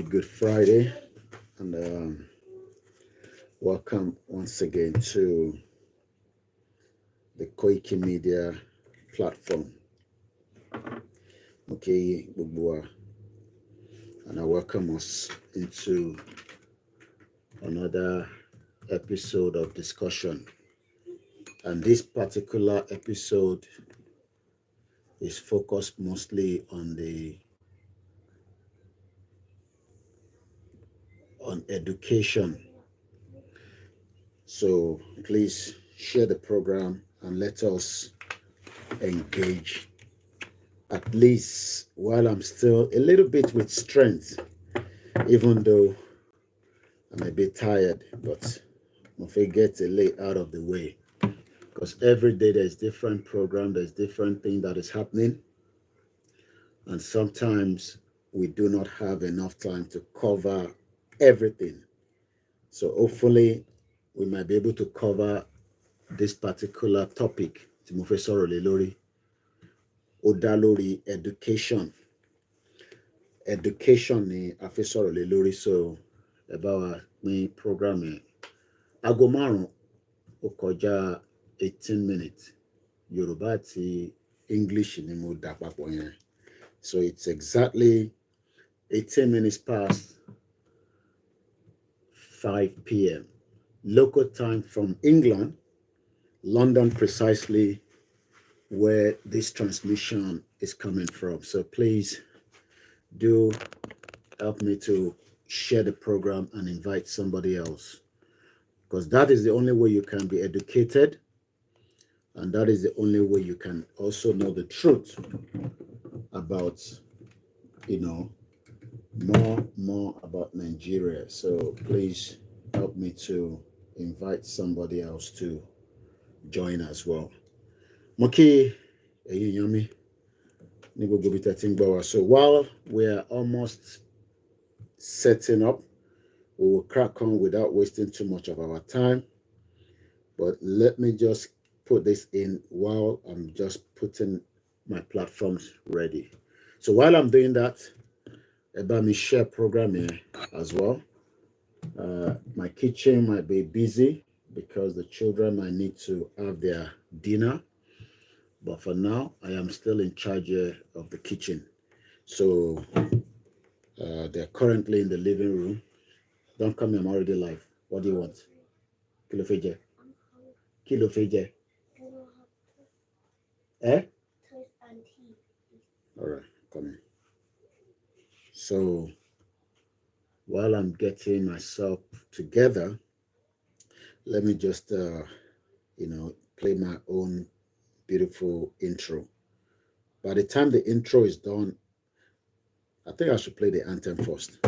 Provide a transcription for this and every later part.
Good Friday, and welcome once again to the Koikimedia platform. Okay, Bubua, and I welcome us into another episode of discussion. And this particular episode is focused mostly on education. So please share the program and let us engage, at least while I'm still a little bit with strength, even though I'm a bit tired, but if I get a lay out of the way, because every day there's different program, there's different thing that is happening, and sometimes we do not have enough time to cover everything. So hopefully we might be able to cover this particular topic. Tí mo fẹ́ sọ̀rọ̀ lé lórí, ó dá lórí education. Education ni a fẹ́ sọ̀rọ̀ lé lórí, so ẹ bá wa pín program yẹn. Aago márùn-ún ó kọjá 18 minutes. Yoruba àti English ni mo dà papọ̀ yẹn. So it's exactly 18 minutes past 5 p.m. Local time from England, London precisely, where this transmission is coming from. So please do help me to share the program and invite somebody else, because that is the only way you can be educated, and that is the only way you can also know the truth about, more about Nigeria. So please help me to invite somebody else to join as well. Moki Eyiyami ní gbogbo ibi tẹ́ ti ń gbọ́ wa. So while we are almost setting up, we will crack on without wasting too much of our time. But let me just put this in while I'm just putting my platforms ready. So while I'm doing that, about me share program here as well. My kitchen might be busy because the children might need to have their dinner. But for now, I am still in charge of the kitchen. So they're currently in the living room. Don't come here, I'm already live. What do you want? Kilo feje. Kilo feje. Eh? All right, come in. So while I'm getting myself together, let me just, play my own beautiful intro. By the time the intro is done, I think I should play the anthem first.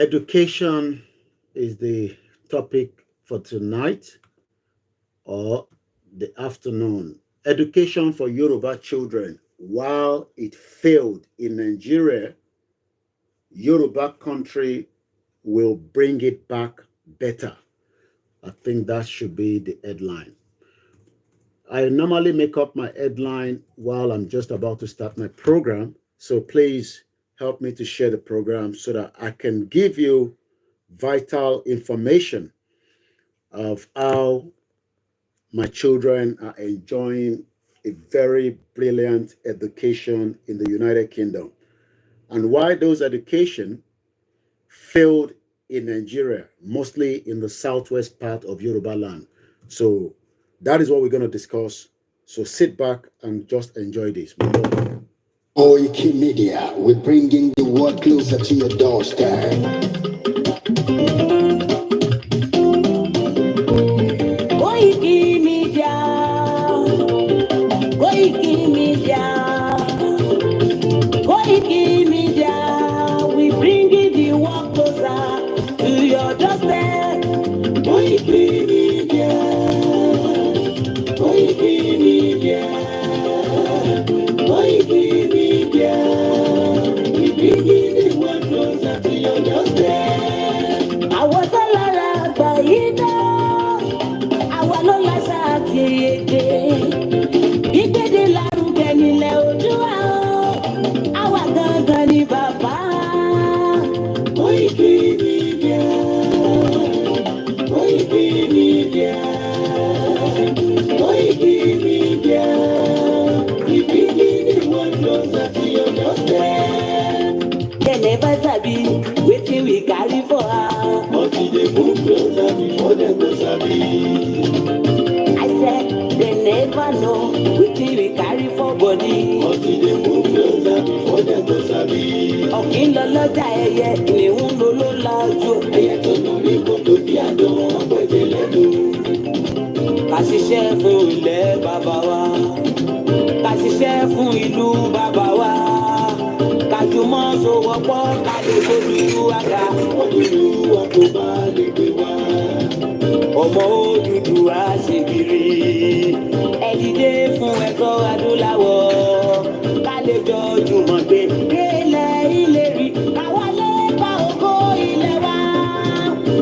Education is the topic for tonight or the afternoon. Education for Yoruba children. While it failed in Nigeria, Yoruba country will bring it back better. I think that should be the headline. I normally make up my headline while I'm just about to start my program. So please help me to share the program so that I can give you vital information of how my children are enjoying a very brilliant education in the United Kingdom and why those education failed in Nigeria, mostly in the southwest part of Yoruba land. So that is what we're going to discuss. So sit back and just enjoy this. Koikimedia, we're bringing the world closer to your doorstep. Koikimedia, Koikimedia, Koikimedia, we bringing the world closer to your doorstep. Koikimedia, Koikimedia, Koikimedia, we bringing the world closer to your doorstep. I was a lara baina, I was no lasa tiede. Ìgbéde lárugẹ nílẹ̀ Oòduà, àwa gangan ni bàbá. Koikimedia, Koikimedia, Koikimedia, we bringing the world closer to your doorstep. They never sabi wetin we carry for her, but we dey move closer before dem go sabi. I said they never know wetin we carry for body, but we dey move closer before dem go sabi. Ọ̀kín lọ lọ́jà ẹyẹ, ìléhùn ló ló lajú. Ẹyẹ tó lórí kò tó di àdó, ọ̀pẹ̀jẹ̀ lẹ́nu. Ká ṣiṣẹ́ fún ilẹ̀ bàbá wa, ká ṣiṣẹ́ fún ìlú bàbá wa, ká jùmọ̀ sowọ́pọ̀ ká lè fojú àga. Odùduwà kò bá lè gbé wá. Ọmọ Odùduwà ṣe kiri. Ẹ dìde fún ẹ̀kọ́ adúláwọ̀, ká lè jọ jùmọ̀ gbé délẹ̀ ìlérí. Ká wálé bá ògo ilé wa,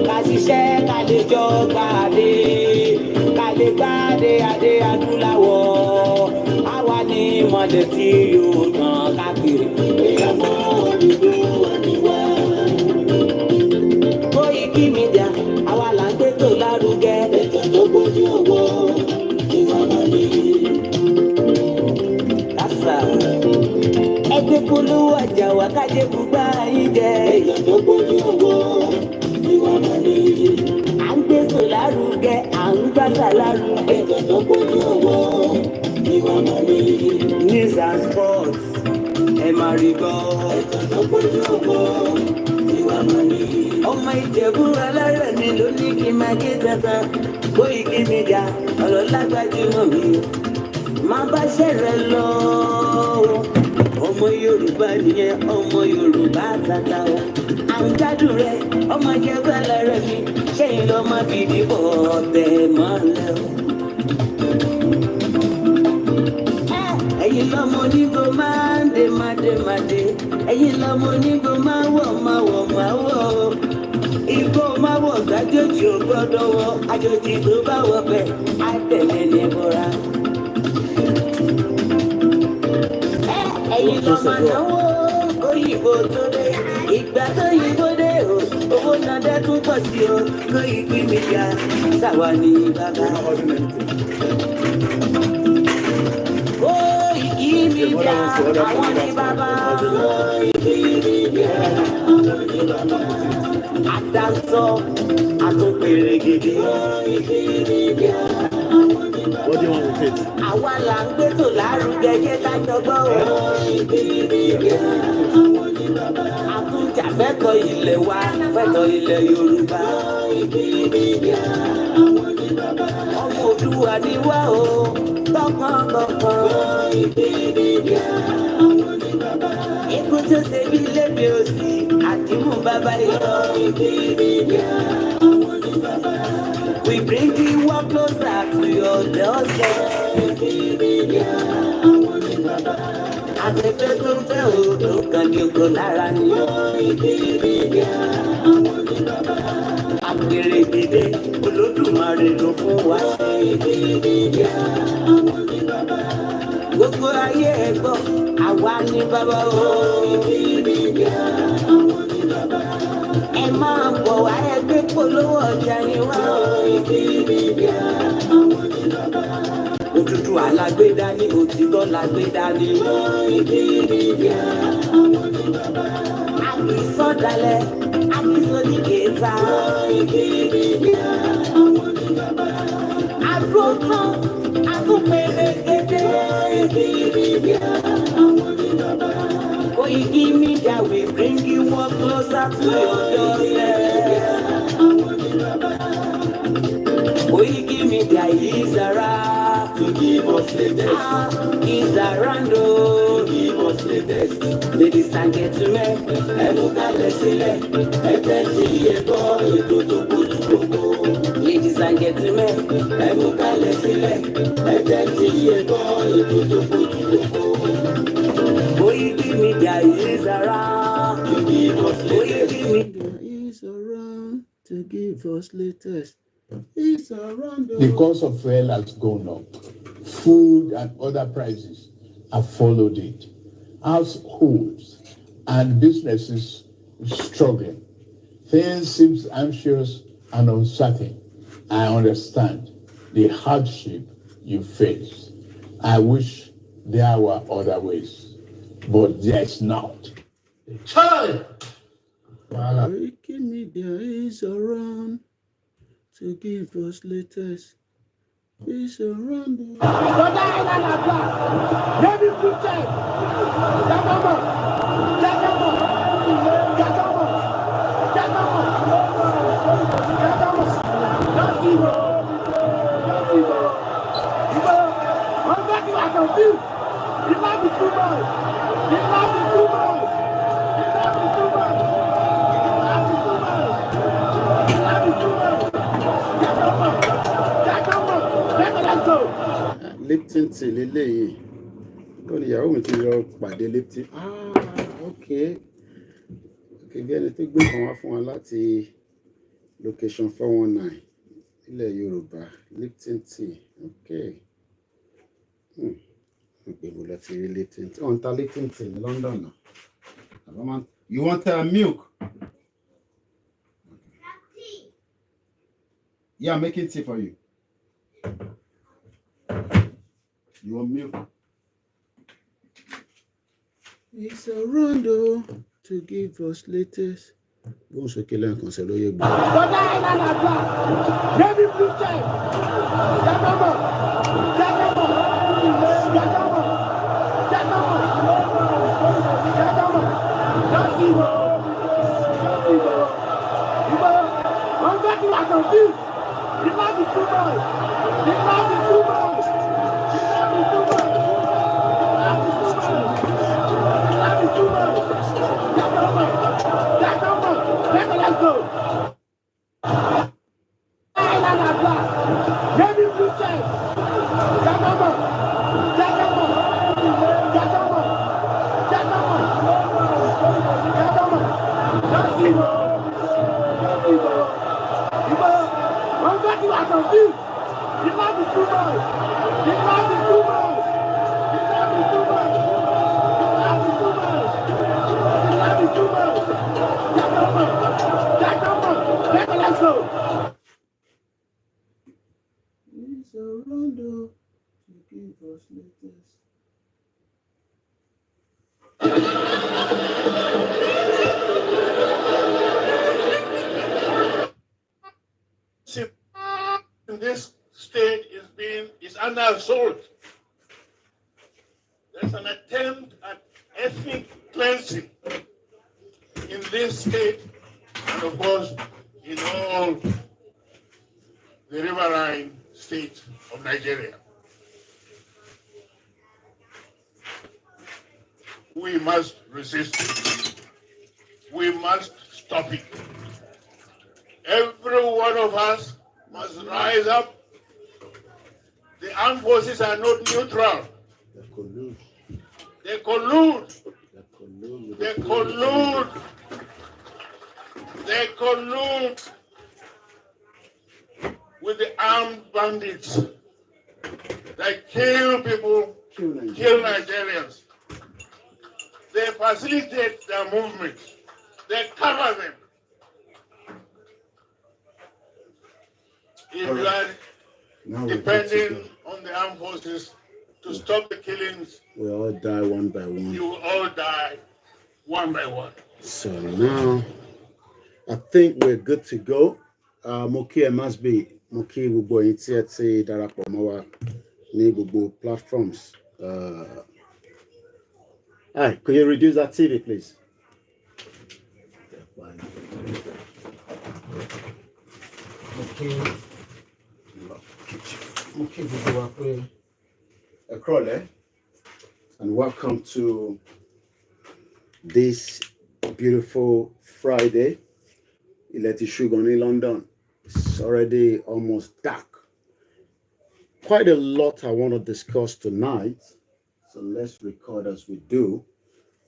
ká ṣiṣẹ́ ká lè jọ gbàdé, ká lè gbàdé adé adúláwọ̀. Àwa ni ìmọ̀lẹ̀ tí yóò tàn káàkiri. Ìyàmọ̀ Odùduwà ni wá. Koikimedia, àwa là ń gbé tó lárugẹ. Ètò tó gbójú owó tí wọ́n mọ̀ ní. Kásá. Ẹgbẹ́ polówó ọjà wá kájé gbúgbá yín jẹ. Ètò tó gbójú owó tí wọ́n mọ̀ ní. À ń gbé tó lárugẹ, à ń gbàsà lárugẹ. Ètò tó gbójú owó tí wọ́n mọ̀ ní. News and sports, ẹ máa rí gbọ́. Ètò tó gbójú owó tí wọ́n mọ̀ ní. Ọmọ Ìjẹ̀bú alárẹ̀ mi ló ní kí n máa gé dandan. Koikimedia, ọ̀rọ̀ lágbájúmọ̀ mi. Má bá ṣẹ̀rẹ̀ lọ. Ọmọ Yorùbá nìyẹn, ọmọ Yorùbá tata o. À ń gbádùn rẹ, ọmọ Ìjẹ̀bú alárẹ̀ mi. Ṣẹ́yìn lọ máa fi dìbò ọbẹ̀ mọ́lẹ̀ o. Ẹ̀yin lọ́mọ onígbò máa ń dé máa dé. Ẹ̀yin lọ́mọ onígbò máa wọ̀. Igbó máa wọ̀ gbàjòjì ò gbọ́dọ̀ wọ̀. Àjòjì tó bá wọ̀ bẹ̀ á tẹ̀lé ní bọ́ra. Ẹ̀yin lọ́mọ náwó òyìnbó tó dé. Ìgbà tó yìnbó dé o, owó náà dẹ́ tún pọ̀ sí o. Koikimedia, ṣàwa ní bàbá. Koikimedia, àwọn ní bàbá. Koikimedia, àwọn ní bàbá. Àdáńtọ́, àtúnpèrègèdè. Koikimedia, àwọn ní bàbá. What do you want with it? Àwa là ń gbé tó lárugẹ jẹ́ ká jọgbọ́ o. Koikimedia, àwọn ní bàbá. Àtúnjà fẹ́tọ̀ ilẹ̀ wa, fẹ́tọ̀ ilẹ̀ Yorùbá. Koikimedia, àwọn ní bàbá. Ọmọ Oòduà ni wá o, tọkàntọkàn. Koikimedia, àwọn ní bàbá. Ikú tó ṣe bí lébi òsì, àdìmú bàbá yọ. Koikimedia, àwọn ní bàbá. We bring the world closer to your doorstep. Koikimedia, àwọn ní bàbá. Afẹ́fẹ́ tó ń fẹ́ odò kan ní oko lára ni. Koikimedia, àwọn ní bàbá. Àpèrè dìde, Olódùmarè. àrídùn fún wa ṣe. Koikimedia, àwọn ní bàbá. Gbogbo ayé ẹ gbọ́, àwa ní bàbá o. Koikimedia, àwọn ní bàbá. Ẹ máa bọ̀ wá ẹgbẹ́ polówó ọjà yín wá. Koikimedia, àwọn ní bàbá. Òtútù alágbèdá ní òtítọ́ lágbèdá ní. Koikimedia, àwọn ní bàbá. Àkìsọ̀dálẹ̀, àkìsọ̀dìkẹta. Koikimedia, àwọn ní bàbá. Àdúrótán, àtúnpẹ̀lẹ̀gẹ̀dẹ̀. Koikimedia, àwọn ní bàbá. Koikimedia, we bring you more closer to your doorstep. Àwọn ní bàbá. Koikimedia is around to give us latest. Is around to give us latest. Ladies and gentlemen, ẹ mú kalẹ̀ sílẹ̀, ẹ tẹ́tí ẹ gbọ́ ètò tó kojú gbogbo. Ladies and gentlemen, ẹ mú kalẹ̀ sílẹ̀, ẹ tẹ́tí ẹ gbọ́ ètò tó kojú gbogbo. Koikimedia is around to give us latest. Koikimedia is around to give us latest. It's around The cost of fuel has gone up. Food and other prices have followed it. Households and businesses struggling. Things seem anxious and uncertain. I understand the hardship you face. I wish there were other ways, but there is not. Child! Koikimedia is around to give us latest. It's around. Lipton tea lélẹ́yìí ó ní ìyàwó mi ti lọ pàdé Lipton ok bí ẹni tó gbé kan wá fún wa láti location 419 ilẹ̀ Yorùbá Lipton tea ok gbogbo lọ ti rí Lipton tea ọ̀n ta Lipton tea ní London náà you want milk? Yeah, I'm making tea for you. You want milk? It's around to give us latest. Bon, ce qu'il a un conseil, il y a This state is under assault. There's an attempt at ethnic cleansing in this state and of course in all the riverine states of Nigeria. We must resist it. We must stop it. Every one of us must rise up. The armed forces are not neutral. They collude. They collude. They collude with the armed bandits that kill people, kill Nigerians. They facilitate their movement. They cover them. If you are depending on the armed forces to stop the killings, we all die one by one. You will all die one by one. So now, I think we're good to go. Moki and must be Moki will go into Darapọ̀ mọ́ wa ní gbogbo platforms. Hi, could you reduce that TV, please? Moki gbogbo wa pé ẹ kúrọ̀lẹ́, and welcome to this beautiful Friday. Ilẹ̀ ti ṣú gan ní London. It's already almost dark. Quite a lot I want to discuss tonight. So let's record as we do.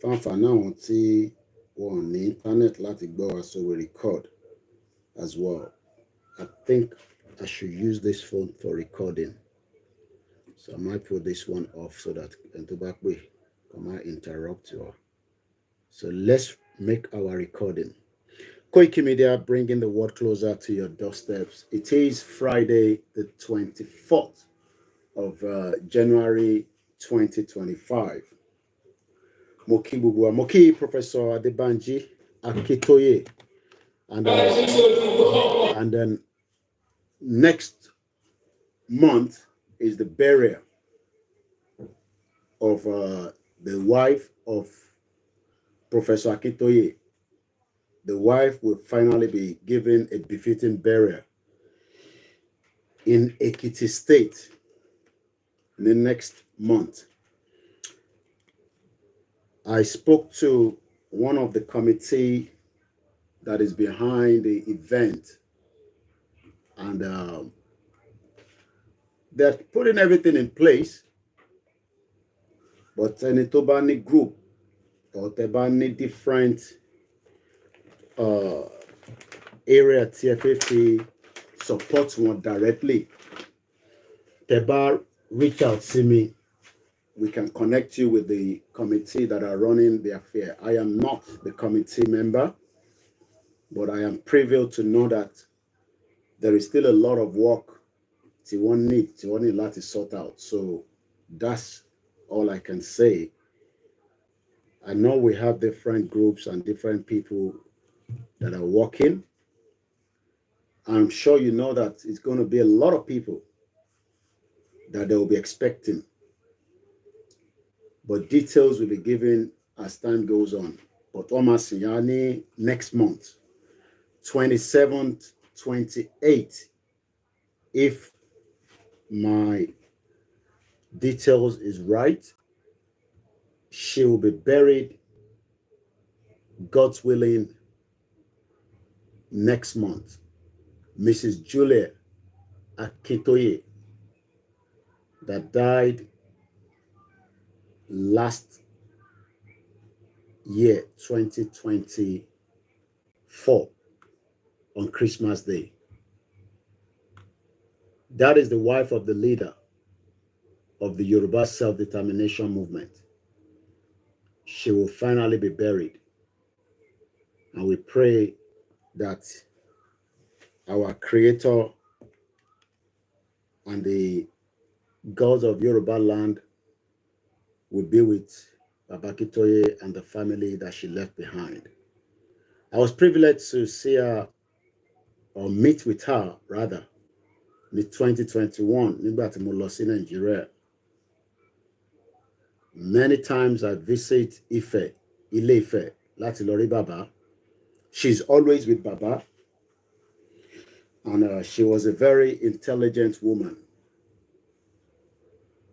Fanfa náà tí wọ́n ní internet láti gbọ́ wa, so we record as well. I think I should use this phone for recording. So I might put this one off so that Ntobakwe might interrupt you. So let's make our recording. Koikimedia, bringing the word closer to your doorsteps. It is Friday, the 24th of January 2025. Moki Bugua, Moki Professor Adebanji Akitoye. And then next month is the burial of the wife of Professor Akitoye. The wife will finally be given a befitting burial in Ekiti State in the next month. I spoke to one of the committee that is behind the event, and they're putting everything in place, but any Tobani group or Tebani different area TFFA supports one directly. Teba, reach out to me. We can connect you with the committee that are running the affair. I am not the committee member, but I am privy to know that there is still a lot of work to one need to sort out. So that's all I can say. I know we have different groups and different people that are working. I'm sure you know that it's going to be a lot of people that they will be expecting. But details will be given as time goes on. But Thomas Yani next month, 27th, 28th, if my details is right, she will be buried, God's willing, next month. Mrs. Julia Akitoye, that died last year, 2024, on Christmas Day. That is the wife of the leader of the Yoruba self-determination movement. She will finally be buried. And we pray that our Creator and the gods of Yoruba land will be with Babakitoye and the family that she left behind. I was privileged to see her, or meet with her rather, in 2021, nígbà tí mo lọ sí Nigeria. Many times I visit Ife, Ile-Ife, láti lọ rí Baba. She's always with Baba. And she was a very intelligent woman.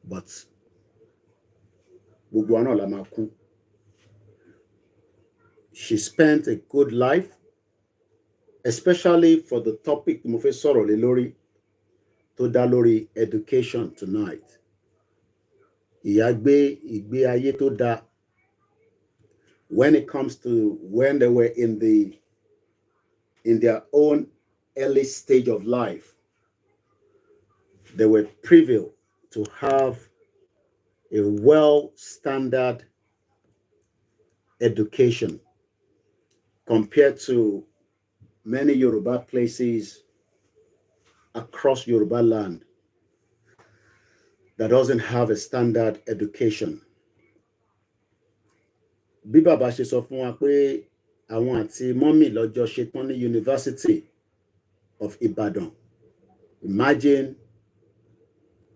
But she spent a good life, especially for the topic Professor Lelori to Dalori education tonight. When it comes to when they were in their own early stage of life, they were privy to have a well-standard education compared to many Yoruba places across Yoruba land that doesn't have a standard education. Bí bàbá ṣe sọ fún wa pé àwọn àti mọ́mì lọ́jọ́ ṣetán ní University of Ibadan. Imagine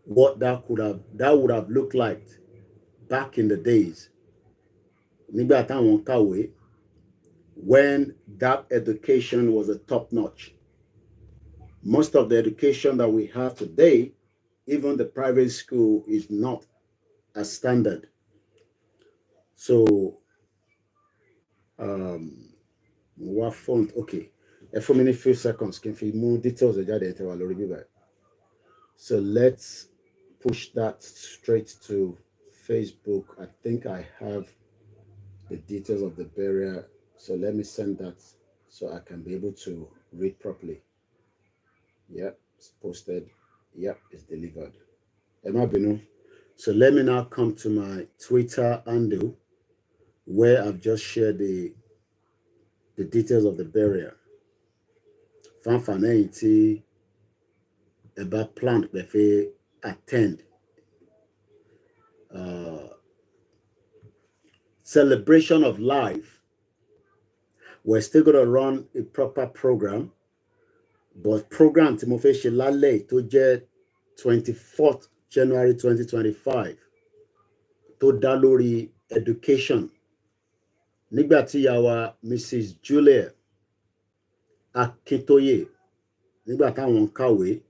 what that would have looked like back in the days. Nígbà táwọn kàwé, when that education was a top notch. Most of the education that we have today, even the private school, is not as standard. So, what font? Okay. For me, few seconds, can you more details? So let's push that straight to Facebook. I think I have the details of the burial. So let me send that so I can be able to read properly. Yep, it's posted. Yep, it's delivered. Emma Binu. So let me now come to my Twitter handle where I've just shared the details of the burial. Fanfanity about plant buffet attend. Celebration of life. We're still going to run a proper program, but program tí mo fẹ́ ṣe lálẹ́ tó jẹ́ 24th January 2025 tó dá lórí education. Nígbà tí ìyá wa Mrs. Julia Akintoye nígbà táwọn kàwé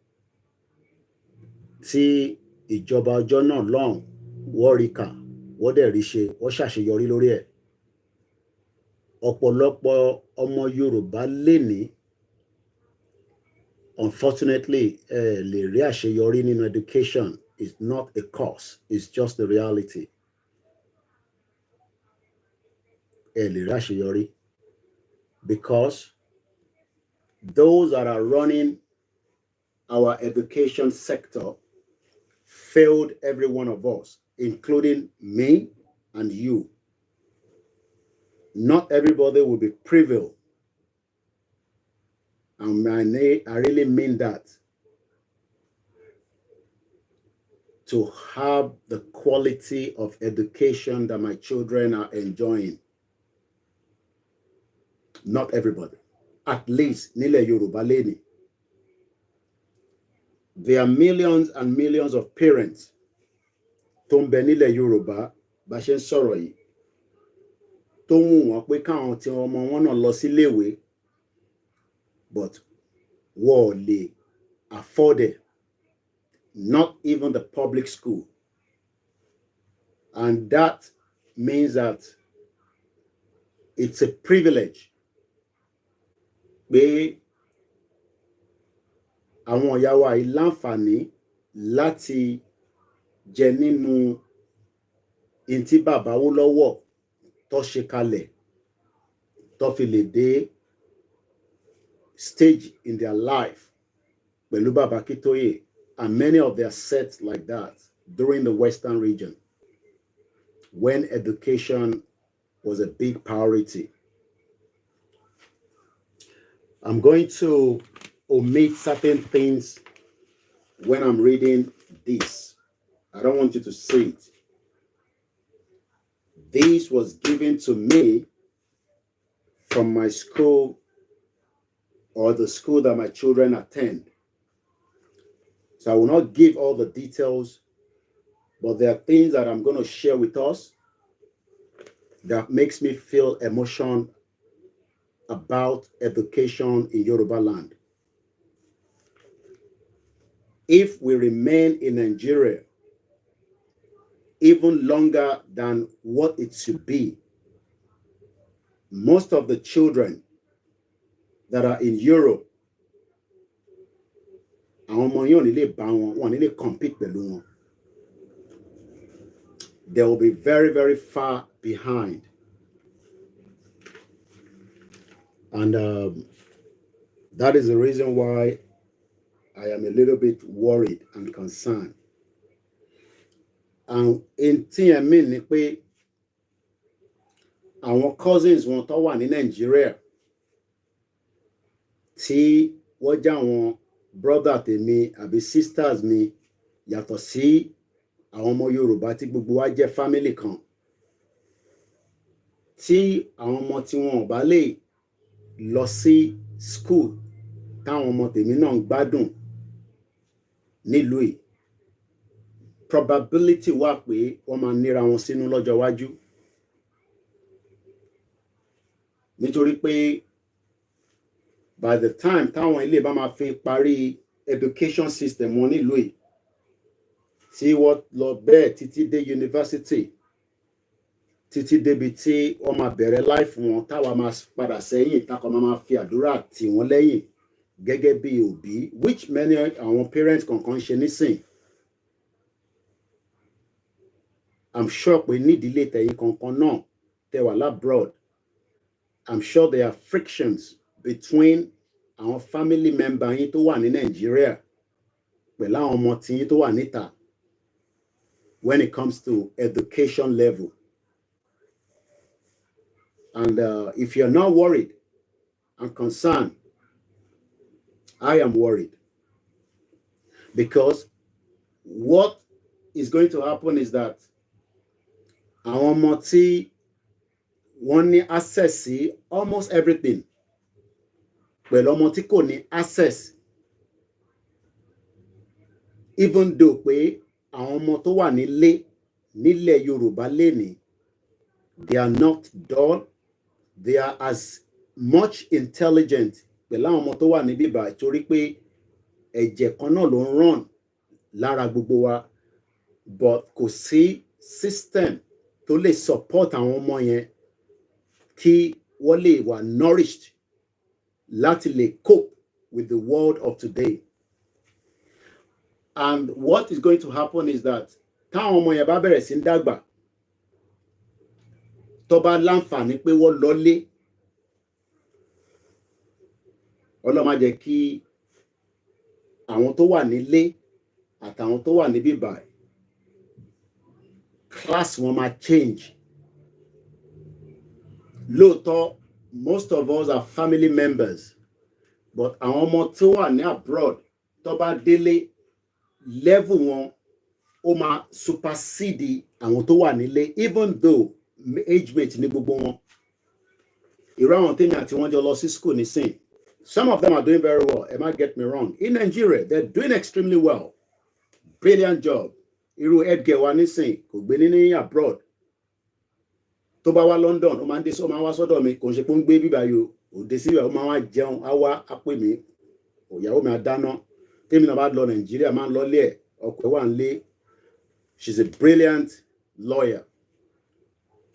tí ìjọba ọjọ́ náà lọ́hùn wọ́n rí kà wọ́n dẹ̀ rí ṣe wọ́n ṣàṣeyọrí lórí ẹ̀. Ọ̀pọ̀lọpọ̀ ọmọ Yorùbá lénìí unfortunately lè rí àṣeyọrí nínú education is not a cause, it's just the reality. Lè rí àṣeyọrí because those that are running our education sector failed every one of us, including me and you. Not everybody will be privy. And I really mean that. To have the quality of education that my children are enjoying. Not everybody. At least, Nile Yoruba Leni. There are millions and millions of parents tó ń bẹ nílẹ̀ Yorùbá bá ṣe ń sọ̀rọ̀ yìí tó ń wù wọ́n pé káwọn tí ọmọ wọn náà lọ síléèwé but wọ́n ò lè afford it, not even the public school. And that means that it's a privilege pé àwọn ìyá wa yìí láǹfààní láti jẹ nínú in tí bàbá Awólọ́wọ̀ tó ṣe kalẹ̀ tó fi lè dé stage in their life pẹ̀lú bàbá Akintoye and many of their sets like that during the Western region when education was a big priority. I'm going to omit certain things when I'm reading this. I don't want you to see it. This was given to me from my school or the school that my children attend. So I will not give all the details, but there are things that I'm going to share with us that makes me feel emotion about education in Yoruba land. If we remain in Nigeria even longer than what it should be, most of the children that are in Europe, àwọn ọmọ yóò nílé bá wọn, wọn nílé compete pẹ̀lú wọn. They will be very, very far behind. And that is the reason why I am a little bit worried and concerned. And in TMN ni pé àwọn cousins wọn tó wà ní Nàìjíríà tí wọ́n já àwọn brother tèmi àbí sisters mi yàtọ̀ sí àwọn ọmọ Yorùbá tí gbogbo wa jẹ́ family kan. Tí àwọn ọmọ tí wọn ò bá lè lọ sí school táwọn ọmọ tèmi náà ń gbádùn nílùú yìí, probability wà pé wọ́n máa níra wọn sínú lọ́jọ́ iwájú. Nítorí pé by the time táwọn ilé bá máa fi parí education system wọn nílùú yìí, tí wọ́n lọ bẹ́ẹ̀ títí dé university, títí débi tí wọ́n máa bẹ̀rẹ̀ life wọn, táwa máa padà sẹ́yìn, táwa máa fi àdúrà tì wọ́n lẹ́yìn gẹ́gẹ́ bí òbí, which many àwọn parents kankan ṣe nísìn. I'm sure pé nídìílé tẹ̀yìn kankan náà tẹ́ wà labroad, I'm sure there are frictions between àwọn family member yín tó wà ní Nàìjíríà pẹ̀lú àwọn ọmọ tiyín tó wà níta when it comes to education level. And if you're not worried and concerned, I am worried. Because what is going to happen is that àwọn ọmọ tí wọ́n ní access sí almost everything pẹ̀lú ọmọ tí kò ní access, even though pé àwọn ọmọ tó wà nílẹ̀ Yorùbá lénìí, they are not dull, they are as much intelligent pẹ̀lú àwọn ọmọ tó wà ní bíbá, torí pé ẹ̀jẹ̀ kan náà ló ń run lára gbogbo wa, but kò sí system tó lè support àwọn ọmọ yẹn kí wọ́n lè wà nourished láti lè cope with the world of today. And what is going to happen is that táwọn ọmọ yẹn bá bẹ̀rẹ̀ sí ń dàgbà, tó bá láǹfààní pé wọ́n lọlé, Ọlọ́run má jẹ́ kí àwọn tó wà nílé àtàwọn tó wà ní bíbá class wọn máa change. Lóòótọ́, most of us are family members, but àwọn ọmọ tó wà ní abroad tó bá délé, level wọn ó máa supersede àwọn tó wà nílé, even though age mate ní gbogbo wọn. Irú àwọn tèmi àti wọ́n jọ lọ sí school nísìn, some of them are doing very well, am I get me wrong. In Nigeria, they're doing extremely well. Brilliant job. Irú Edgar wa nísìn kò gbé ní abroad. Tó bá wá London, ó máa ń dé sí, ó máa wá sọ́dọ̀ mi, kò ń ṣe pé ń gbé bíbá yìí ó dé sí ibà, ó máa wá jẹun, á wá á pè mí, ìyàwó mi á dáná. Tèmi náà bá lọ Nàìjíríà, máa ń lọ lé ẹ̀, ọkọ ẹ̀ wà ń lé. She's a brilliant lawyer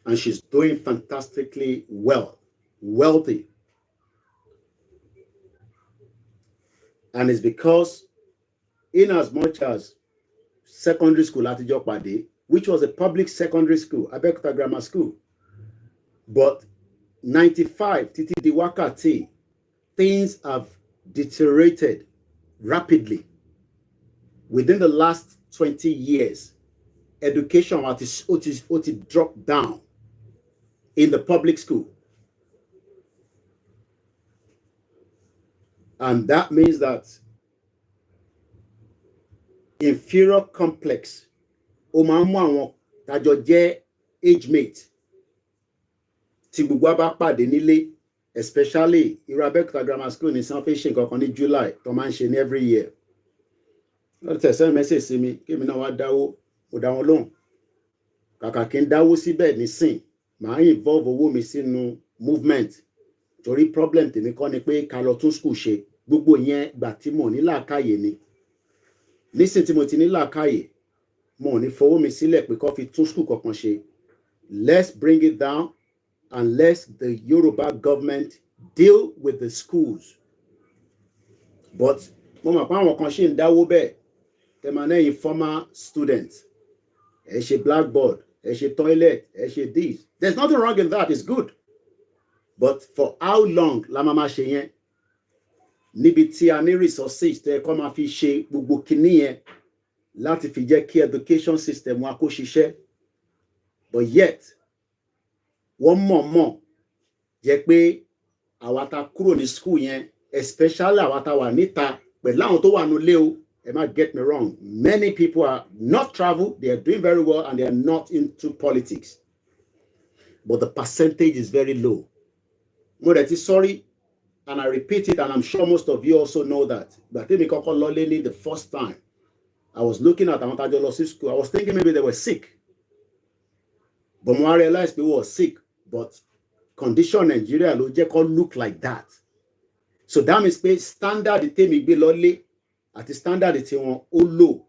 and she's doing fantastically well, wealthy. And it's because in as much as secondary school àtijọ́ pàdé, which was a public secondary school, Abẹ́òkúta Grammar School, but 95 títí di wákàtí, things have deteriorated rapidly. Within the last 20 years, education has dropped down in the public school. And that means that inferior complex ó máa ń mú àwọn tájọ jẹ́ age mate tí gbogbo bá pàdé nílé, especially irú Abẹ́òkúta Grammar School ní San fẹ́ ṣe nǹkan kan ní July tó máa ń ṣe ní every year. Wọ́n tẹ̀sán mẹ́sẹ̀ sí mi kí èmi náà wá dáwó, mo dá wọn lóhùn. Kàkà kí n dáwó síbẹ̀ nísìn, màá involve owó mi sínú movement, torí problem tèmi kọ́ ni pé ká lọ tún school ṣe. Gbogbo yẹn gbà tí mo ní làákàyè ni. Nísìn tí mo ti ní làákàyè, mo ní fowó mi sílẹ̀ pé kó fi tún school kankan ṣe. Let's bring it down and let the Yoruba government deal with the schools. But mo mọ̀ pé àwọn kan ṣì ń dáwó bẹ́ẹ̀, tẹ́ máa ní former students, ẹ ṣe blackboard, ẹ ṣe toilet, ẹ ṣe this. There's nothing wrong in that, it's good. But for how long la máa máa ṣe yẹn? níbi tí a ní resources tẹ́ kọ́ máa fi ṣe gbogbo kinní yẹn láti fi jẹ́ kí education system wa kó ṣiṣẹ́, but yet wọ́n mọ̀ọ́mọ̀ jẹ́ pé àwa tá kúrò ní school yẹn, especially àwa tá wà níta pẹ̀lú àwọn tó wà nílé o, ẹ má get me wrong, many people are not travel, they are doing very well and they are not into politics, but the percentage is very low. Mo dẹ̀ ti sorry, and I repeat it, and I'm sure most of you also know that. But I think the first time I was looking at Amatadolosi school, I was thinking maybe they were sick. But when I realized people were sick, but condition Nigeria look like that. So that means pé standard tèmi gbé lọ́lé àti standard tí wọ́n ó low.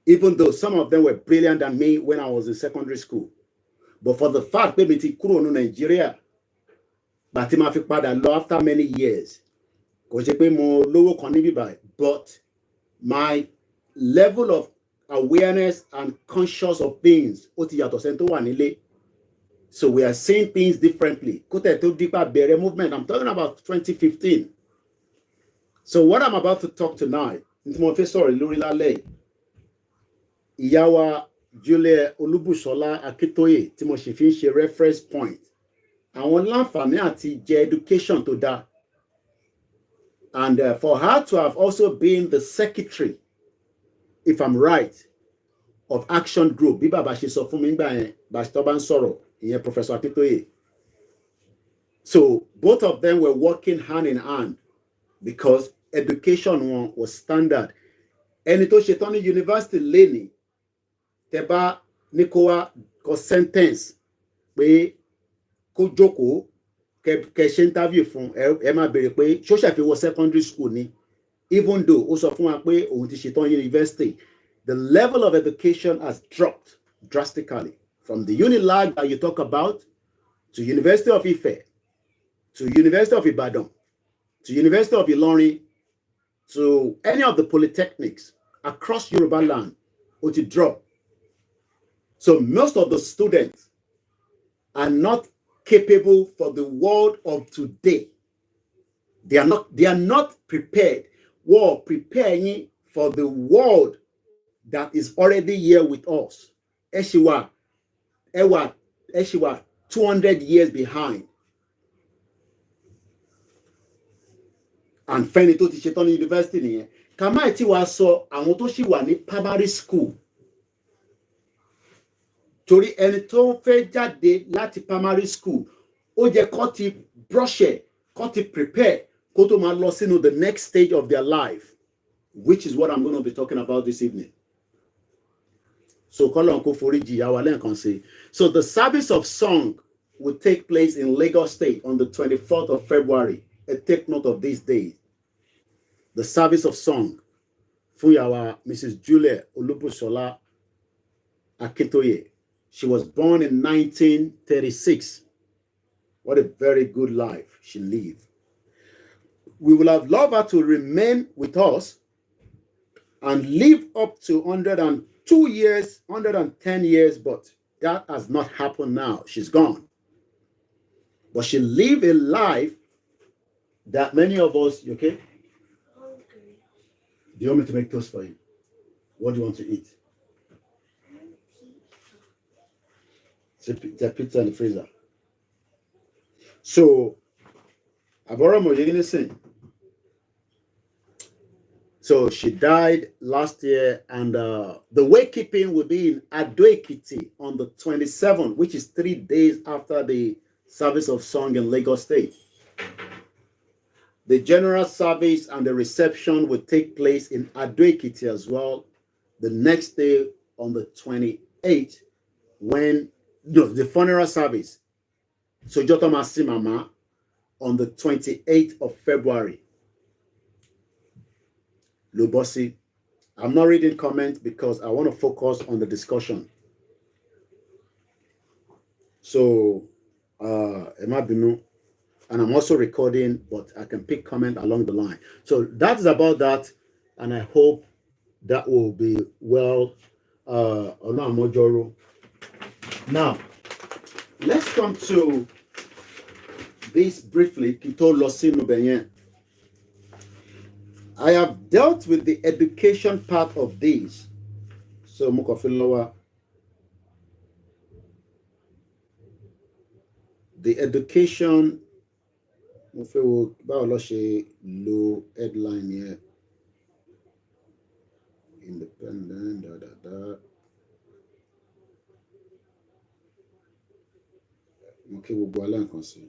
Even though some of them were brilliant than me when I was in secondary school. But for the fact pé mi ti kúrò ní Nigeria, but ma fi padà lọ after many years, kò ṣe pé mo lówó kan níbí báyìí, but my level of awareness and conscious of things ó ti yàtọ̀ sẹ́ni tó wà nílé. So we are seeing things differently. Kó tẹ̀ tó dípà bẹ̀rẹ̀ movement, I'm talking about 2015. So what I'm about to talk tonight, ní mo fẹ́ sọ̀rọ̀ lórí lálẹ́, ìyá wa Julie Olúbùṣọlá Akíntóyè tí mo sì fi ń ṣe reference point. Àwọn láǹfààní àti jẹ education tó dá. And for her to have also been the secretary, if I'm right, of Action Group, bí bàbá ṣe sọ fún mi nígbà yẹn, bàtọ́ bá ń sọ̀rọ̀, ìyẹn Professor Akíntóyè. So both of them were working hand in hand because education one was standard. Ẹni tó ṣe tán ní university lénìí, tẹ́ bá ní kó wá kọ sentence pé kó jókòó kẹ́ ṣe interview fún ẹ máa béèrè pé ṣó ṣe fi wọ secondary school ni, even though ó sọ fún wa pé òun ti ṣe tán university. The level of education has dropped drastically from the Unilag that you talk about to University of Ife, to University of Ibadan, to University of Ilorin, to any of the polytechnics across Yoruba land, or to drop. So most of the students are not capable for the world of today. They are not prepared. We're preparing for the world that is already here with us. Eshiwa 200 years behind. And fẹ́ni tó ti ṣetán ní university nìyẹn. Kàmáì tí wàá sọ àwọn tó ṣì wà ní primary school. Torí ẹni tó fẹ́ jáde láti primary school, ó jẹ́ kó ti brush ẹ̀, kó ti prepare, kó tó máa lọ sínú the next stage of their life, which is what I'm going to be talking about this evening. So kọ́lọ́n kó foríjì ìyá wa lẹ́ẹ̀kan sí. So the service of song will take place in Lagos State on the 24th of February. Take note of these days. The service of song fún ìyá wa Mrs. Julie Olúbùṣọlá Akíntóyè. She was born in 1936. What a very good life she lived. We will have loved her to remain with us and live up to 102 years, 110 years, but that has not happened now. She's gone. But she lived a life that many of us, you okay? Hungry. Do you want me to make toast for you? What do you want to eat? There's pizza in the freezer. So, Aboromo, you're gonna sing. So she died last year, and the wakekeeping will be in Ado-Ekiti on the 27th, which is 3 days after the service of song in Lagos State. The general service and the reception will take place in Ado-Ekiti as well the next day on the 28th, the funeral service. So Jotomasi Mama on the 28th of February. Lubosi, I'm not reading comments because I want to focus on the discussion. So, Emma Binu, and I'm also recording, but I can pick comment along the line. So that's about that, and I hope that will be well. Now, let's come to this briefly. Kito Losinu Benyen. I have dealt with the education part of this. So Mukofilowa. The education low headline here. Independent, Okay, we'll go along and see.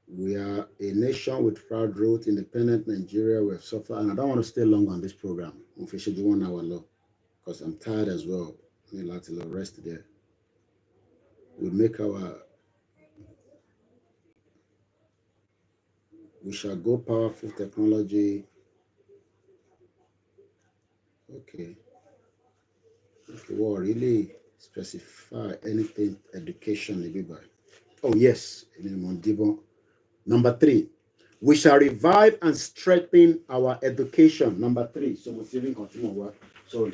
We are a nation with proud roots, independent Nigeria. We have suffered, and I don't want to stay long on this program. If we should do 1 hour long, because I'm tired as well. I need a lot of rest there. We shall go powerful technology. Okay. Well, really specify anything education. Oh, yes. Number 3, we shall revive and strengthen our education. Number 3. So we're saving continue. So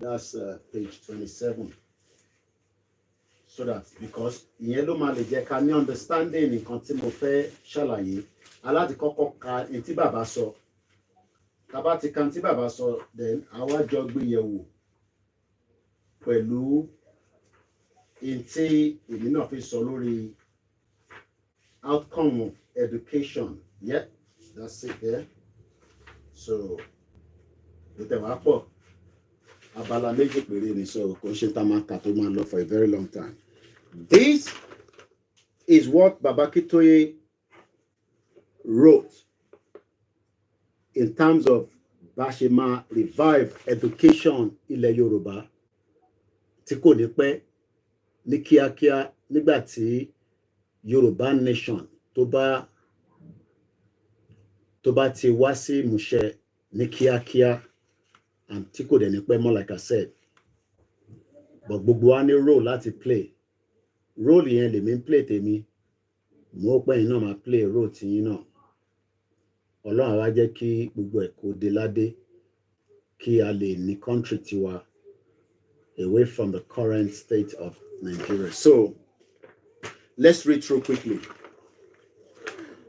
that's page 27. So that's because yellow man can understanding in continue fair shalaye. Ala the koko ka inti baba so. Kabati kanti baba so then our job be yewu. Pẹ̀lú inti in office solori outcome of education. Yeah, that's it there. So with the wapo abala meji pere ni so ko se ta ma ka to ma lọ for a very long time. This is what Babakitoye wrote in terms of Bashima revive education ilẹ̀ Yorùbá tí kò ní pẹ́ ní kíákíá nígbà tí Yorùbá nation tó bá ti wá sí ìmúṣẹ ní kíákíá and tí kò dẹ̀ ní pẹ́ mọ́ like I said. But gbogbo wa ní role láti play. Role yẹn lèmi ń play tèmi. Mo pẹ́ yín náà máa play role tiyín náà. Ọlọ́run á wá jẹ́ kí gbogbo ẹ̀ kó dé ládé kí a lè ní country tiwa away from the current state of Nigeria. So let's read through quickly.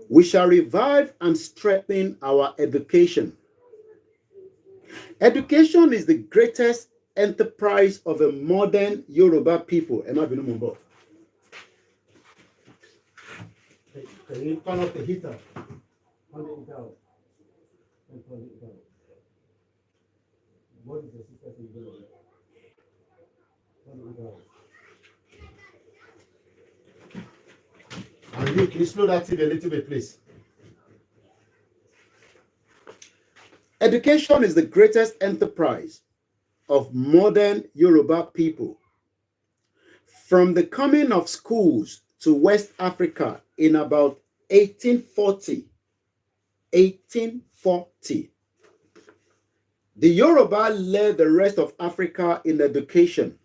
We shall revive and strengthen our education. Education is the greatest enterprise of a modern Yoruba people. Can you turn off the heater? Turn it down. Turn it down. What is the sister doing? Turn it down. And you can slow that in a little bit, please. Education is the greatest enterprise of modern Yoruba people. From the coming of schools to West Africa in about 1840, the Yoruba led the rest of Africa in education.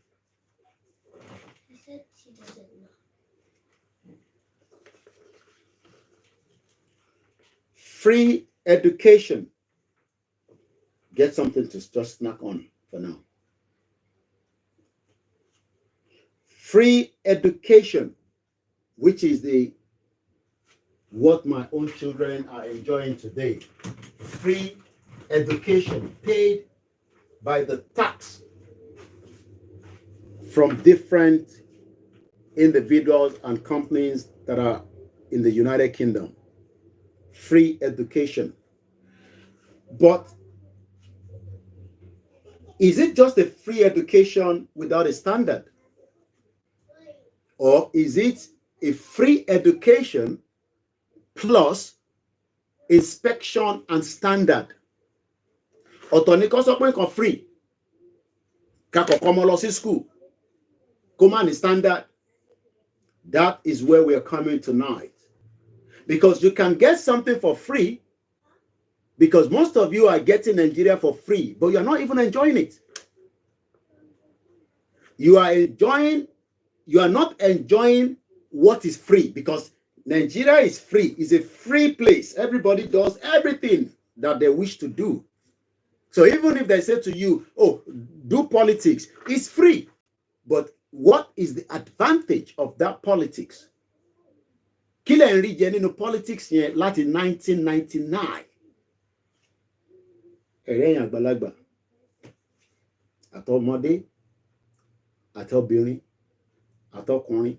She said she doesn't know. Free education. Get something to just snack on for now. Free education, which is what my own children are enjoying today. Free education paid by the tax from different individuals and companies that are in the United Kingdom. Free education. But is it just a free education without a standard? Or is it a free education plus inspection and standard? Ọ̀tọ̀ free. Kako komolosi school. Command standard. That is where we are coming tonight. Because you can get something for free. Because most of you are getting Nigeria for free, but you are not even enjoying it. You are not enjoying what is free, because Nigeria is free. It's a free place. Everybody does everything that they wish to do. So even if they say to you, oh, do politics, it's free. But what is the advantage of that politics? Kí lẹ̀ ń rí jẹ nínú politics yẹn láti 1999. Ẹ̀rẹ́ yẹn àgbàlagbà, àtọmọdé, àtọbìnrin, àtọkùnrin.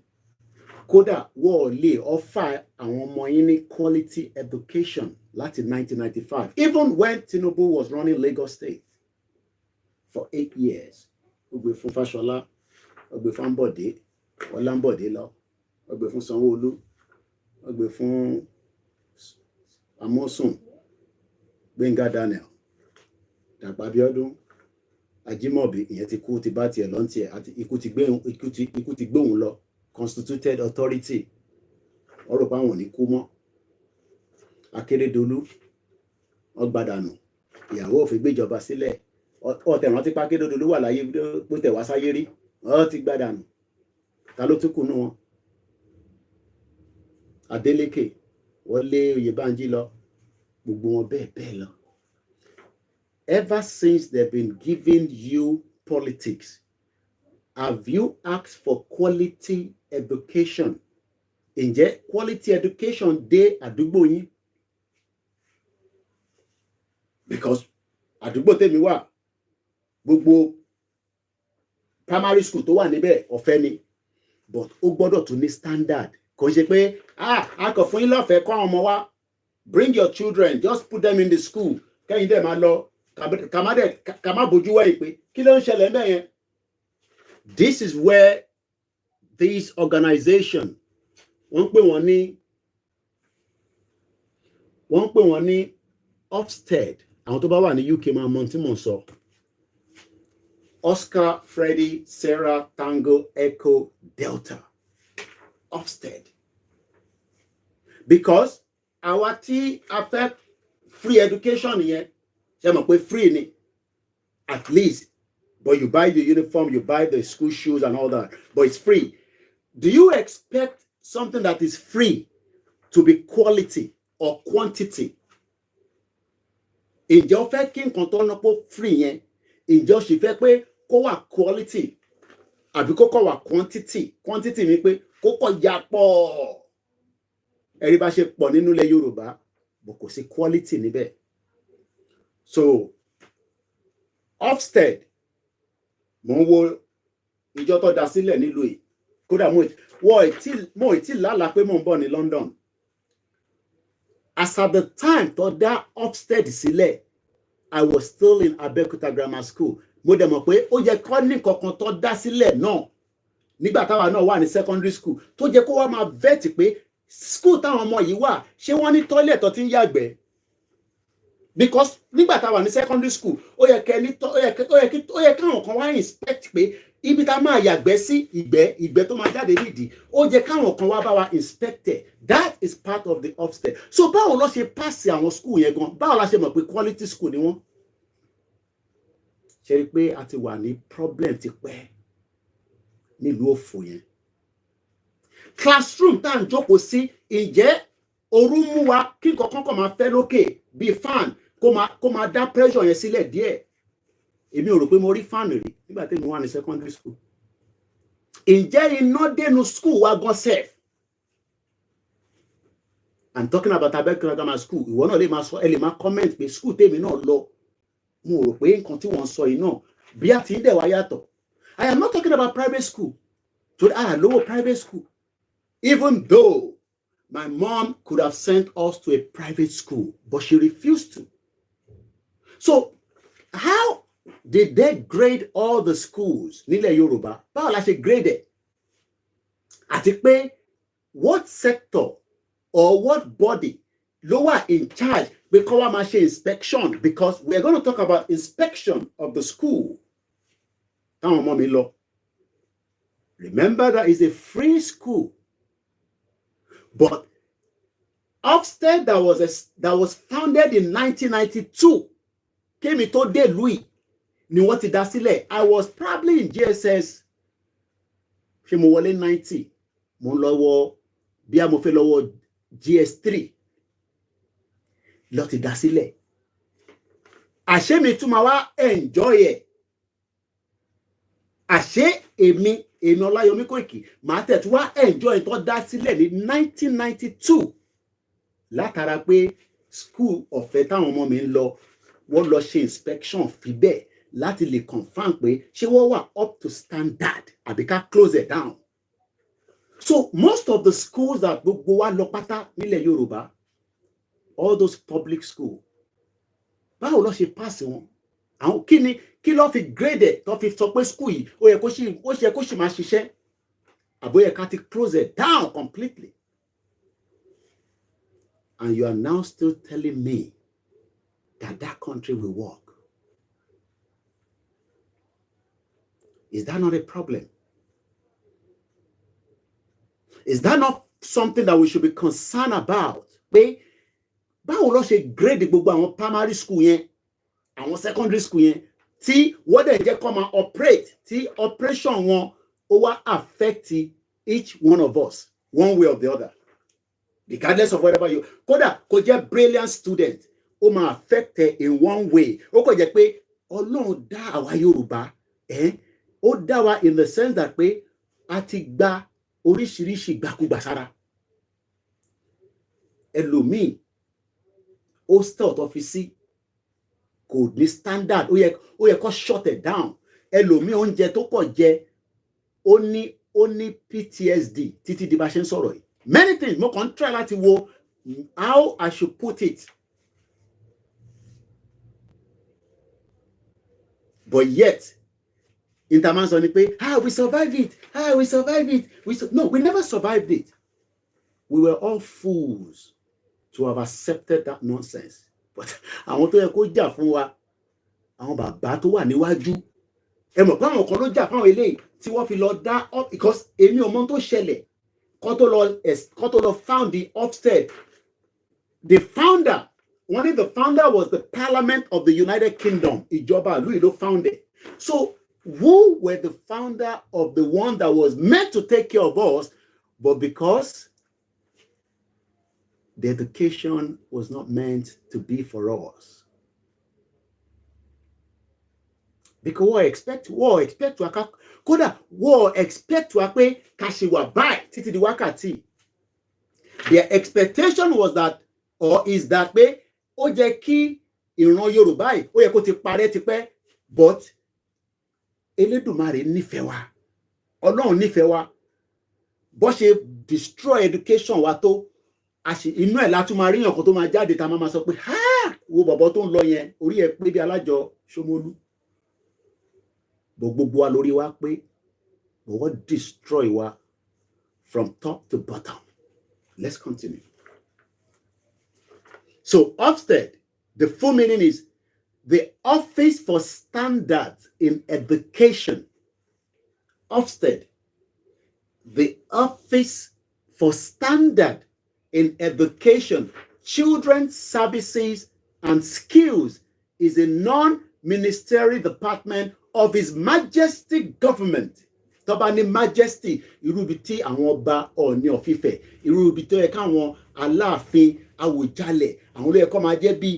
Kódà wọ́n lè offer àwọn ọmọ yín ní quality education láti 1995. Even when Tinubu was running Lagos State for 8 years. Ó gbé fún Fáṣọlá, ó gbé fún Ambode, Ọlámbọ̀dé lọ, ó gbé fún Sanwó-Olú, ó gbé fún Amosun, Gbénga Daniel, Dàpọ̀ Abíọ́dún, Ajímọ̀bí, ìyẹn ti kú ti bá tiẹ̀ lọ tiẹ̀ àti ikú ti gbé òun lọ. Constituted authority. Ọ̀rọ̀ pa wọn ní kú mọ́. Akérédolú, ọgbàdànù, ìyàwó òfin gbéjọba sílẹ̀. Ọ̀tẹ̀ rántí pa Akérédolú wà láyé bó tẹ̀ wá sáyé rí. Ó ti gbàdànù. Ta ló tún kù nú wọn? Adélékè, wọ́n lé Oyèbánjí lọ. Gbogbo wọn bẹ́ẹ̀ bẹ́ẹ̀ lọ. Ever since they've been giving you politics, have you asked for quality education? Ǹjẹ́ quality education dé àdúgbò yín? Because àdúgbò tèmi wà, gbogbo primary school tó wà níbẹ̀ ọ̀fẹ́ ni, but ó gbọ́dọ̀ tún ní standard. Kò ṣe pé a kò fún yín lọ́fẹ̀ẹ́ kọ́ àwọn ọmọ wa. Bring your children, just put them in the school. Kẹ́yìn dẹ̀ máa lọ, ká má bójú wẹ̀yìn pé kí ló ń ṣẹlẹ̀ ńbẹ̀ yẹn? This is where this organization, wọ́n pè wọ́n ní Ofsted. Àwọn tó bá wà ní UK máa mọ̀ tí mò ń sọ. Oscar, Freddy, Sarah, Tango, Echo, Delta. Ofsted. Because àwa tí a fẹ́ free education yẹn, ṣe mọ̀ pé free ni, at least. But you buy the uniform, you buy the school shoes and all that. But it's free. Do you expect something that is free to be quality or quantity? Ǹjẹ́ o fẹ́ kí nǹkan tó ná pé free yẹn, ǹjẹ́ o sì fẹ́ pé kó wà quality àbí kó kọ̀ wà quantity? Quantity ni pé kó kọ̀ ya pọ̀. Ẹ̀rí bá ṣe pọ̀ nínú ilẹ̀ Yorùbá, but kò sí quality níbẹ̀. So, Ofsted, mo ń wo ìjọ tó dá sílẹ̀ nílùú yìí. Kódà mo ì tí lálàá pé mo ń bọ̀ ní London. As at the time tó dá Ofsted sílẹ̀, I was still in Abeokuta Grammar School. Mo dẹ̀ mọ̀ pé ó yẹ kó ní kankan tó dá sílẹ̀ náà nígbà táwa náà wà ní secondary school tó jẹ́ kó wá máa vet pé school táwọn ọmọ yìí wà ṣé wọ́n ní toilet tó ti ń yàgbẹ́. Because nígbà táwa ní secondary school ó yẹ káwọn kan wá inspect pé ibi tá máa yàgbẹ́ sí ìgbẹ́ tó máa jáde nídìí ó yẹ káwọn kan wá bá wa inspect it. That is part of the Ofsted. So báwo ló ṣe pass àwọn school yẹn gan? Báwo la ṣe mọ̀ pé quality school ni wọ́n? Ṣe rí pé a ti wà ní problem ti pẹ́ nílùú òfò yẹn. Classroom tá à ń jókòó sí, ǹjẹ́ ooru mú wa kí nǹkan kan máa fẹ́ lókè bíi fan kó máa dá pressure yẹn sílẹ̀ díẹ̀? Èmi ò rò pé mo rí fan rí nígbà tí mo wà ní secondary school. Ǹjẹ́ iná dénú school wa gan sef? I'm talking about Abeokuta Grammar School. Ìwọ náà lè máa sọ, ẹ lè máa comment pé school tèmi náà lọ. Mo rò pé nǹkan tí wọ́n sọ yìí náà bí a ti ń dẹ̀ wá yàtọ̀. I am not talking about private school. So lower private school. Even though my mom could have sent us to a private school, but she refused to. So how did they grade all the schools nílẹ̀ Yorùbá? Báwo la ṣe grade it? Àti pé what sector or what body ló wà in charge pé kó wá máa ṣe inspection? Because we are going to talk about inspection of the school. Táwọn ọmọ mi lọ. Remember that is a free school. But Ofsted that was founded in 1992 came into de Louis ni wọ́n ti dá sílẹ̀. I was probably in GSS. Ṣé mo wọlé 90? Mo lọ́wọ́ bí a mo fẹ́ lọ́wọ́ GS3. Lọ ti dá sílẹ̀. àṣé mi tún máa wá enjoy ẹ̀. Àṣé èmi Ọláyọmí Kóìkì màá tẹ̀tú wá enjoy tó dá sílẹ̀ ní 1992 látara pé school ọ̀fẹ́ táwọn ọmọ mi ń lọ wọ́n lọ ṣe inspection fi bẹ́ẹ̀ láti lè confirm pé ṣé wọ́n wà up to standard àbí ká close it down. So most of the schools that gbogbo wa lọ pátá nílẹ̀ Yorùbá, all those public school, báwo ló ṣe pass wọn? Àwọn kí ló fi grade tó fi sọ pé school yìí ó yẹ kó ṣì máa ṣiṣẹ́ àbó yẹ ká ti close it down completely. And you are now still telling me that country will work. Is that not a problem? Is that not something that we should be concerned about? Pé báwo ló ṣe grade gbogbo àwọn primary school yẹn, àwọn secondary school yẹn, tí wọ́n dẹ̀ jẹ́ kó máa operate, tí operation wọn ó wá affect each one of us one way or the other, regardless of whatever you. Kódà kó jẹ́ brilliant student, ó máa affect in one way. Ó kò jẹ́ pé Ọlọ́run dá àwa Yorùbá, ó dá wa in the sense that pé a ti gba oríṣiríṣi ìgbàkúgbà sára. Ẹlòmíì hostel tó fi sí kò ní standard, ó yẹ kó shut it down. Ẹlòmíì oúnjẹ tó pọ̀ jẹ ó ní PTSD títí di bá ṣe ń sọ̀rọ̀ yìí. Many things mo kàn try láti wo how I should put it. But yet, Interman sọ ni pé, we survived it. We survived it. No, we never survived it. We were all fools to have accepted that nonsense. But àwọn tó yẹ kó jà fún wa, àwọn bàbá tó wà níwájú, ẹ mọ̀ pé àwọn kan ló jà fáwọn eléyìí tí wọ́n fi lọ dá up, because èmi ò mọ̀ tó ṣẹlẹ̀ kó tó lọ found the Ofsted. The founder, the founder was the Parliament of the United Kingdom. Ìjọba ìlú ló founded. So who were the founder of the one that was meant to take care of us, but because the education was not meant to be for us? Because we expect to pé ká ṣe wà báyìí títí di wákàtí. Their expectation was that, or is that pé ó jẹ́ kí ìran Yorùbá yìí ó yẹ kó ti parẹ́ tipẹ́, but Elédùmarè nífẹ̀ẹ́ wa, Ọlọ́run nífẹ̀ẹ́ wa, bó ṣe destroy education wa tó, inú ẹ̀ látún máa ríyàn kan tó máa jáde tá máa sọ pé wo bọ̀bọ̀ tó ń lọ yẹn orí ẹ̀ pé bí alájọ Ṣómólú. But gbogbo wa lórí wa pé wọ́n destroy wa from top to bottom. Let's continue. So Ofsted, the full meaning is the Office for Standards in Education. Ofsted, the Office for Standard in Education, Children's Services and Skills, is a non-ministerial department of His Majesty Government. Tọ́ba ní Majesty, irú ibi tí àwọn ọba Ọọ̀ni of Ifẹ̀, irú ibi tó yẹ káwọn Aláàfin, Àwùjalẹ̀, àwọn ló yẹ kó máa jẹ́ bí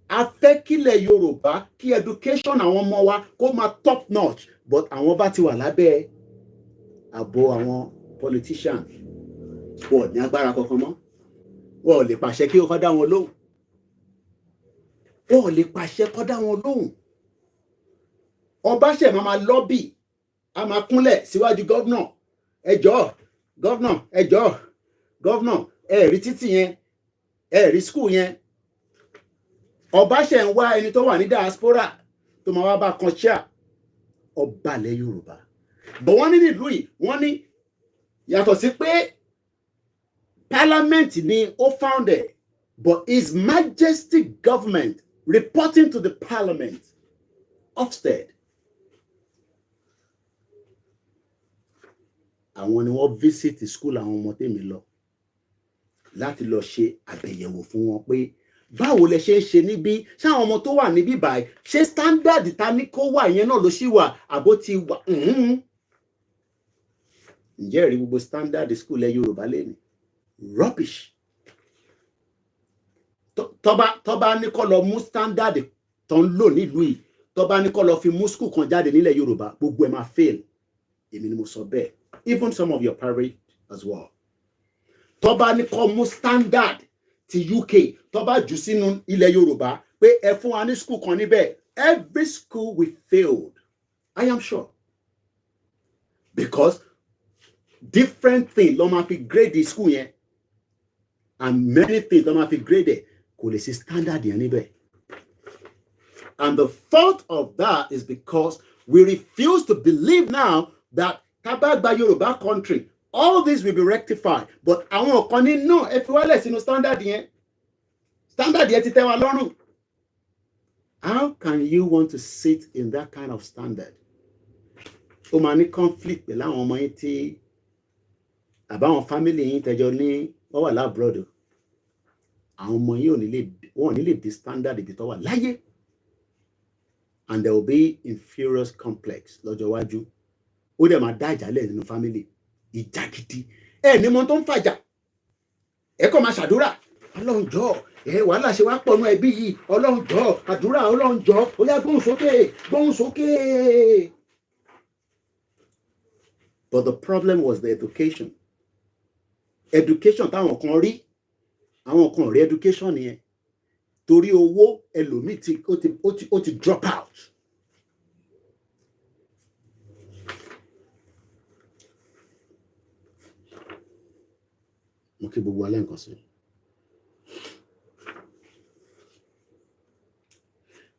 afẹ́kílẹ̀ Yorùbá, kí education àwọn ọmọ wa kó máa top notch, but àwọn bá ti wà lábẹ́ àbò àwọn politician, wọ́n ní agbára kankan mọ́. Wọ́n lè pàṣẹ kí ó kọ́ dá wọn lóhùn. Wọ́n lè pàṣẹ kó dá wọn lóhùn. Ọba ṣe máa lọ́bì, a máa kúnlẹ̀ síwájú gọ́vnà. Ẹ jọ̀ọ́, gọ́vnà, ẹ jọ̀ọ́, gọ́vnà, ẹ rí títì yẹn, ẹ rí school yẹn. Ọba ṣe ń wá ẹni tó wà ní diaspora tó máa wá bá kan chair. Ọba ilẹ̀ Yorùbá. But wọ́n ní nílùú yìí, wọ́n ní yàtọ̀ sí pé Parliament ni ó founded, but His Majesty Government reporting to the Parliament. Ofsted. Àwọn ni wọ́n visit school àwọn ọmọ tèmi lọ láti lọ ṣe àbẹ̀yẹ̀wò fún wọn pé báwo lẹ ṣe ń ṣe níbí, ṣé àwọn ọmọ tó wà níbí báyìí ṣé standard ta ní kó wà yẹn náà ló ṣì wà àbó ti wà. Ǹjẹ́ rí gbogbo standard school ẹ Yorùbá lẹ́nu? Rubbish. Tọ́ba ní kó lọ mú standard tó ń lò nílùú yìí tó bá ní kó lọ fi mú school kan jáde nílẹ̀ Yorùbá gbogbo ẹ̀ máa fail. Èmi ni mo sọ bẹ́ẹ̀. Even some of your private as well. Tó bá ní kó mú standard ti UK tó bá jù sínú ilẹ̀ Yorùbá pé ẹ fún wa ní school kan níbẹ̀, every school will fail. I am sure. Because different things ló máa fi grade the school yẹn, and many things ló máa fi grade it kò lè sí standard yẹn níbẹ̀. And the fault of that is because we refuse to believe now that Tabagba Yoruba country, all this will be rectified. But àwọn kan ní no, ẹ fi wálẹ̀ sínú standard yẹn. Standard yẹn ti tẹ́ wa lọ́rùn. How can you want to sit in that kind of standard? Ó máa ní conflict pẹ̀lú àwọn ọmọ yín tí àbáwọn family yín tẹjọ ní wọ́n wà lábroad. Àwọn ọmọ yín ò ní lè di standard ibi tó wà láyé. And there will be inferior complex lọ́jọ́ iwájú. Ó dẹ̀ máa dá ìjálẹ̀ nínú family. Ìjà gidi. Ní mo tó ń fàjà. Ẹ kọ́ máa ṣàdúrà. Ọlọ́run jọ̀ọ́, wàhálà ṣe wá pọ̀ nú ẹbí yìí. Ọlọ́run jọ̀ọ́, àdúrà Ọlọ́run jọ̀ọ́. Ó yá gbóhùn sókè, gbóhùn sókè. But the problem was the education. Education táwọn kan rí, àwọn kan rí education yẹn. Torí owó ẹlòmíì ó ti drop out. Mo kí gbogbo alẹ́ nǹkan sí.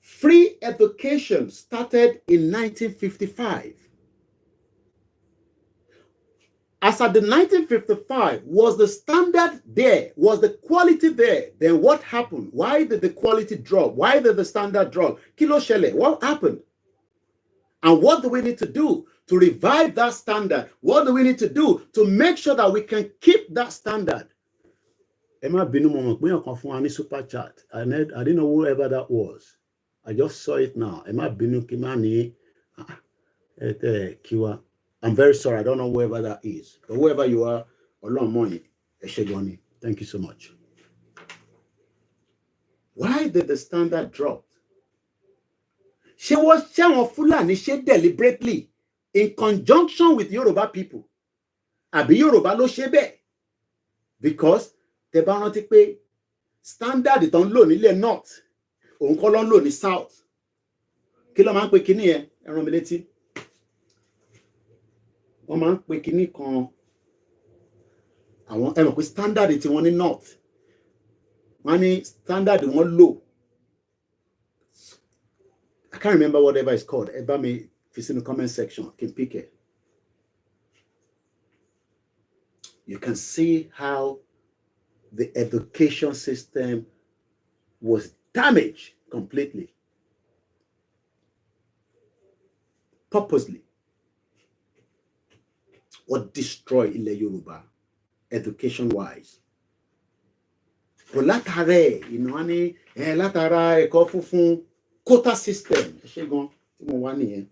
Free education started in 1955. As at the 1955, was the standard there? Was the quality there? Then what happened? Why did the quality drop? Why did the standard drop? Kí ló ṣẹlẹ̀? What happened? And what do we need to do to revive that standard? What do we need to do to make sure that we can keep that standard? Ẹ má bínú mo mọ̀ pé èèyàn kan fún wa ní super chat. I didn't know whoever that was. I just saw it now. Ẹ má bínú kí má ní kíwa. I'm very sorry. I don't know whoever that is. But whoever you are, Ọlọ́run mọ̀ yín, ẹ ṣé gan ni. Thank you so much. Why did the standard drop? Ṣé àwọn Fúlàní ṣe deliberately in conjunction with Yoruba people? Àbí Yoruba ló ṣe bẹ́ẹ̀? Because tẹ́ bá rántí pé standard tó ń lò nílẹ̀ north, òun kọ́ ló ń lò ní south. Kí ló máa ń pè kíní yẹn? Ẹ rán mi létí. Wọ́n máa ń pè kíní kan àwọn ẹ mọ̀ pé standard tí wọ́n ní north. Wọ́n ní standard wọ́n lò. I can't remember whatever it's called. Ẹ bá mi fi sínú comment section. Can pick it. You can see how the education system was damaged completely. Purposely. What destroyed ilẹ̀ Yorùbá education-wise. But látara wọ́n ní látara ẹ̀kọ́ funfun quota system. Ṣé gan tí mo wá nìyẹn?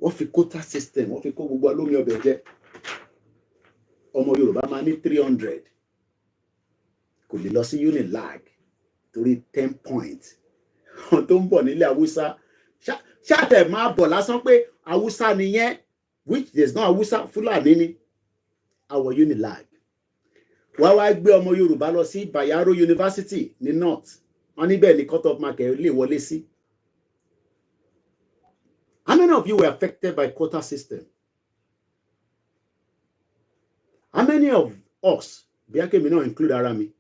Wọ́n fi quota system, wọ́n fi kó gbogbo alómi ọbẹ̀ jẹ. Ọmọ Yorùbá máa ní 300. Kò lè lọ sí Unilag torí 10 points. Wọ́n tó ń bọ̀ nílẹ̀ Haúsá. Ṣáàtẹ̀ máa bọ̀ lásán pé Haúsá nìyẹn. Which there's no Hausa Fulani ni our Unilag. Wá gbé ọmọ Yorùbá lọ sí Bayero University ní North. Wọ́n níbẹ̀ ní cut off market lè wọlé sí. How many of you were affected by quota system? How many of us, bí a kèmí náà include ara mi,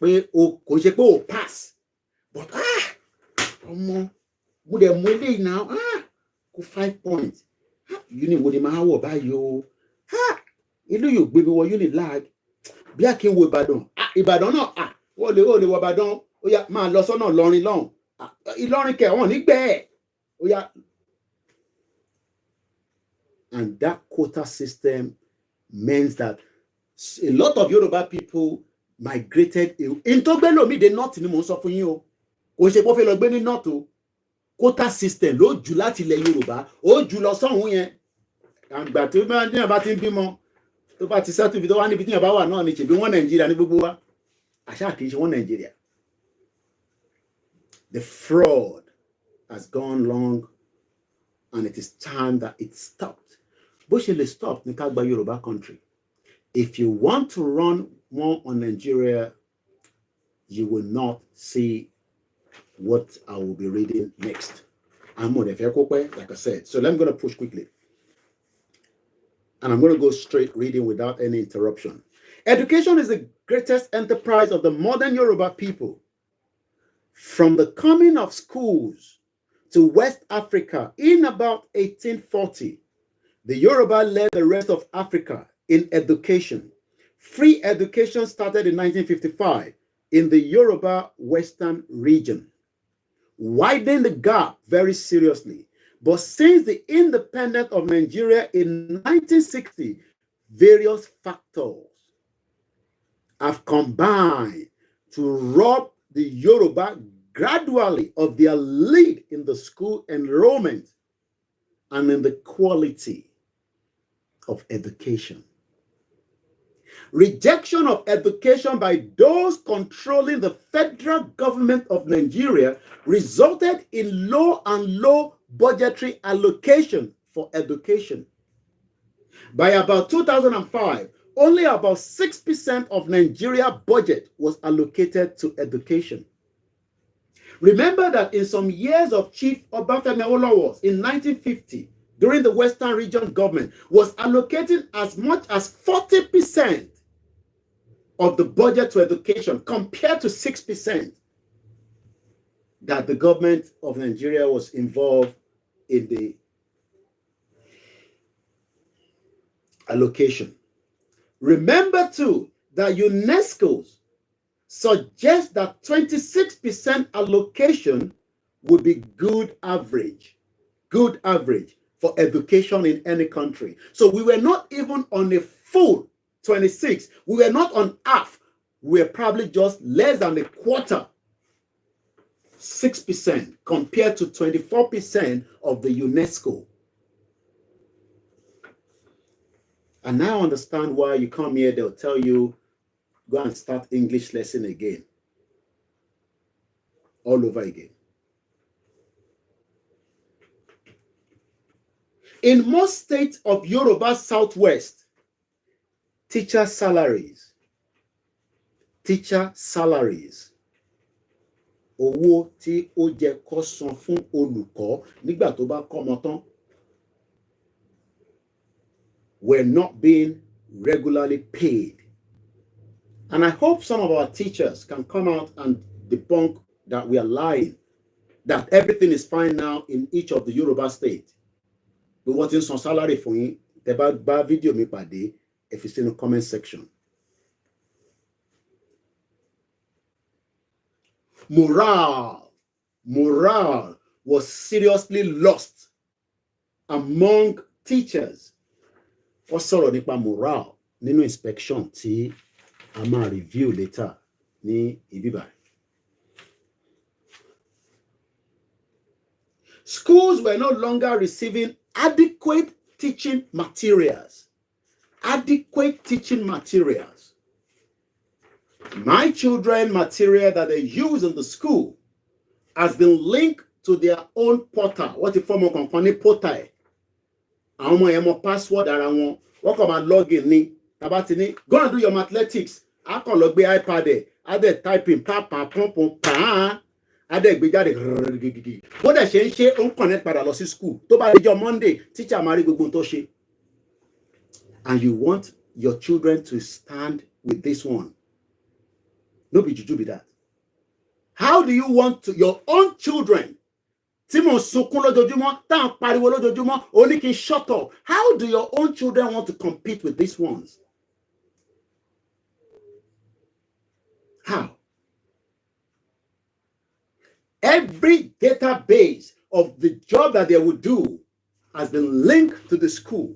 pé o kò ṣe pé o pass, but ọmọ mo dẹ̀ mú eléyìí náà kó 5 points. Uni wo ni máa wọ̀ báyìí o. Ìlú yóò gbé mi wọ Unilag. Bí a kì í wo Ìbàdàn. Ìbàdàn náà ó lè wọ Ìbàdàn. Ó yá máa lọ sọ́nà Ìlọrin lọ́hùn. Ìlọrin kẹ̀ wọ́n nígbẹ́. Ó yá. And that quota system means that a lot of Yoruba people migrated. In tó gbé lómi dé north ni mò ń sọ fún yín o. Kò ṣe pé ó fẹ́ lọ gbé ní north o. Quota system ló jù láti ilẹ̀ Yorùbá. Ó jù lọ sọ́hún yẹn. Àgbà tó bá ti ń bímọ. Tó bá ti settle ibi tó wá níbi tí yẹn bá wà náà ni ṣèbí wọ́n Nàìjíríà ní gbogbo wa. Àṣà kì í ṣe wọ́n Nàìjíríà. The fraud has gone long, and it is time that it stopped. But she stopped in Kagba Yoruba country. If you want to run more on Nigeria, you will not see what I will be reading next. I'm on the like I said. So I'm going to push quickly. And I'm going to go straight reading without any interruption. Education is the greatest enterprise of the modern Yoruba people. From the coming of schools to West Africa in about 1840, the Yoruba led the rest of Africa in education. Free education started in 1955 in the Yoruba Western region, widening the gap very seriously. But since the independence of Nigeria in 1960, various factors have combined to rob the Yoruba gradually of their lead in the school enrollment and in the quality of education. Rejection of education by those controlling the federal government of Nigeria resulted in low budgetary allocation for education. By about 2005, only about 6% of Nigeria budget was allocated to education. Remember that in some years of Chief Obafemi Awolowo in 1950, during the Western Region government, was allocating as much as 40% of the budget to education compared to 6% that the government of Nigeria was involved in the allocation. Remember too that UNESCO suggests that 26% allocation would be good average for education in any country. So we were not even on a full 26. We were not on half. We were probably just less than a quarter, 6% compared to 24% of the UNESCO. And now I understand why you come here, they'll tell you, go and start English lesson again. All over again. In most states of Yoruba Southwest, teacher salaries, owó tí ó jẹ́ kó san fún olùkọ́ nígbà tó bá kọ́ ọmọ tán, were not being regularly paid. And I hope some of our teachers can come out and debunk that we are lying, that everything is fine now in each of the Yoruba states. We want in some salary for you. The video me pade if it's in the comment section. Morale was seriously lost among teachers. Wọ́n sọ̀rọ̀ nípa morale nínú inspection tí a máa review later ní ibi báyìí. Schools were no longer receiving adequate teaching materials. My children material that they use in the school has been linked to their own portal. What the form of company portal? Àwọn ọmọ yẹn mọ password ara wọn. Wọ́n kàn máa log in ní. Tàbá ti ní, go and do your mathematics. A kàn lọ gbé iPad ẹ̀. A dẹ̀ type in pàápàá pọ́npọ́n pàá. A dẹ̀ gbé jáde. Bó dẹ̀ ṣe ń ṣe ó ń connect padà lọ sí school. Tó bá dijọ́ Monday, teacher máa rí gbogbo ohun tó ṣe. And you want your children to stand with this one. No be juju be that. How do you want your own children? Tí mo sunkún lójoojúmọ́, tá ń pariwo lójoojúmọ́, ó ní kí n shut up. How do your own children want to compete with these ones? How? Every database of the job that they would do has been linked to the school.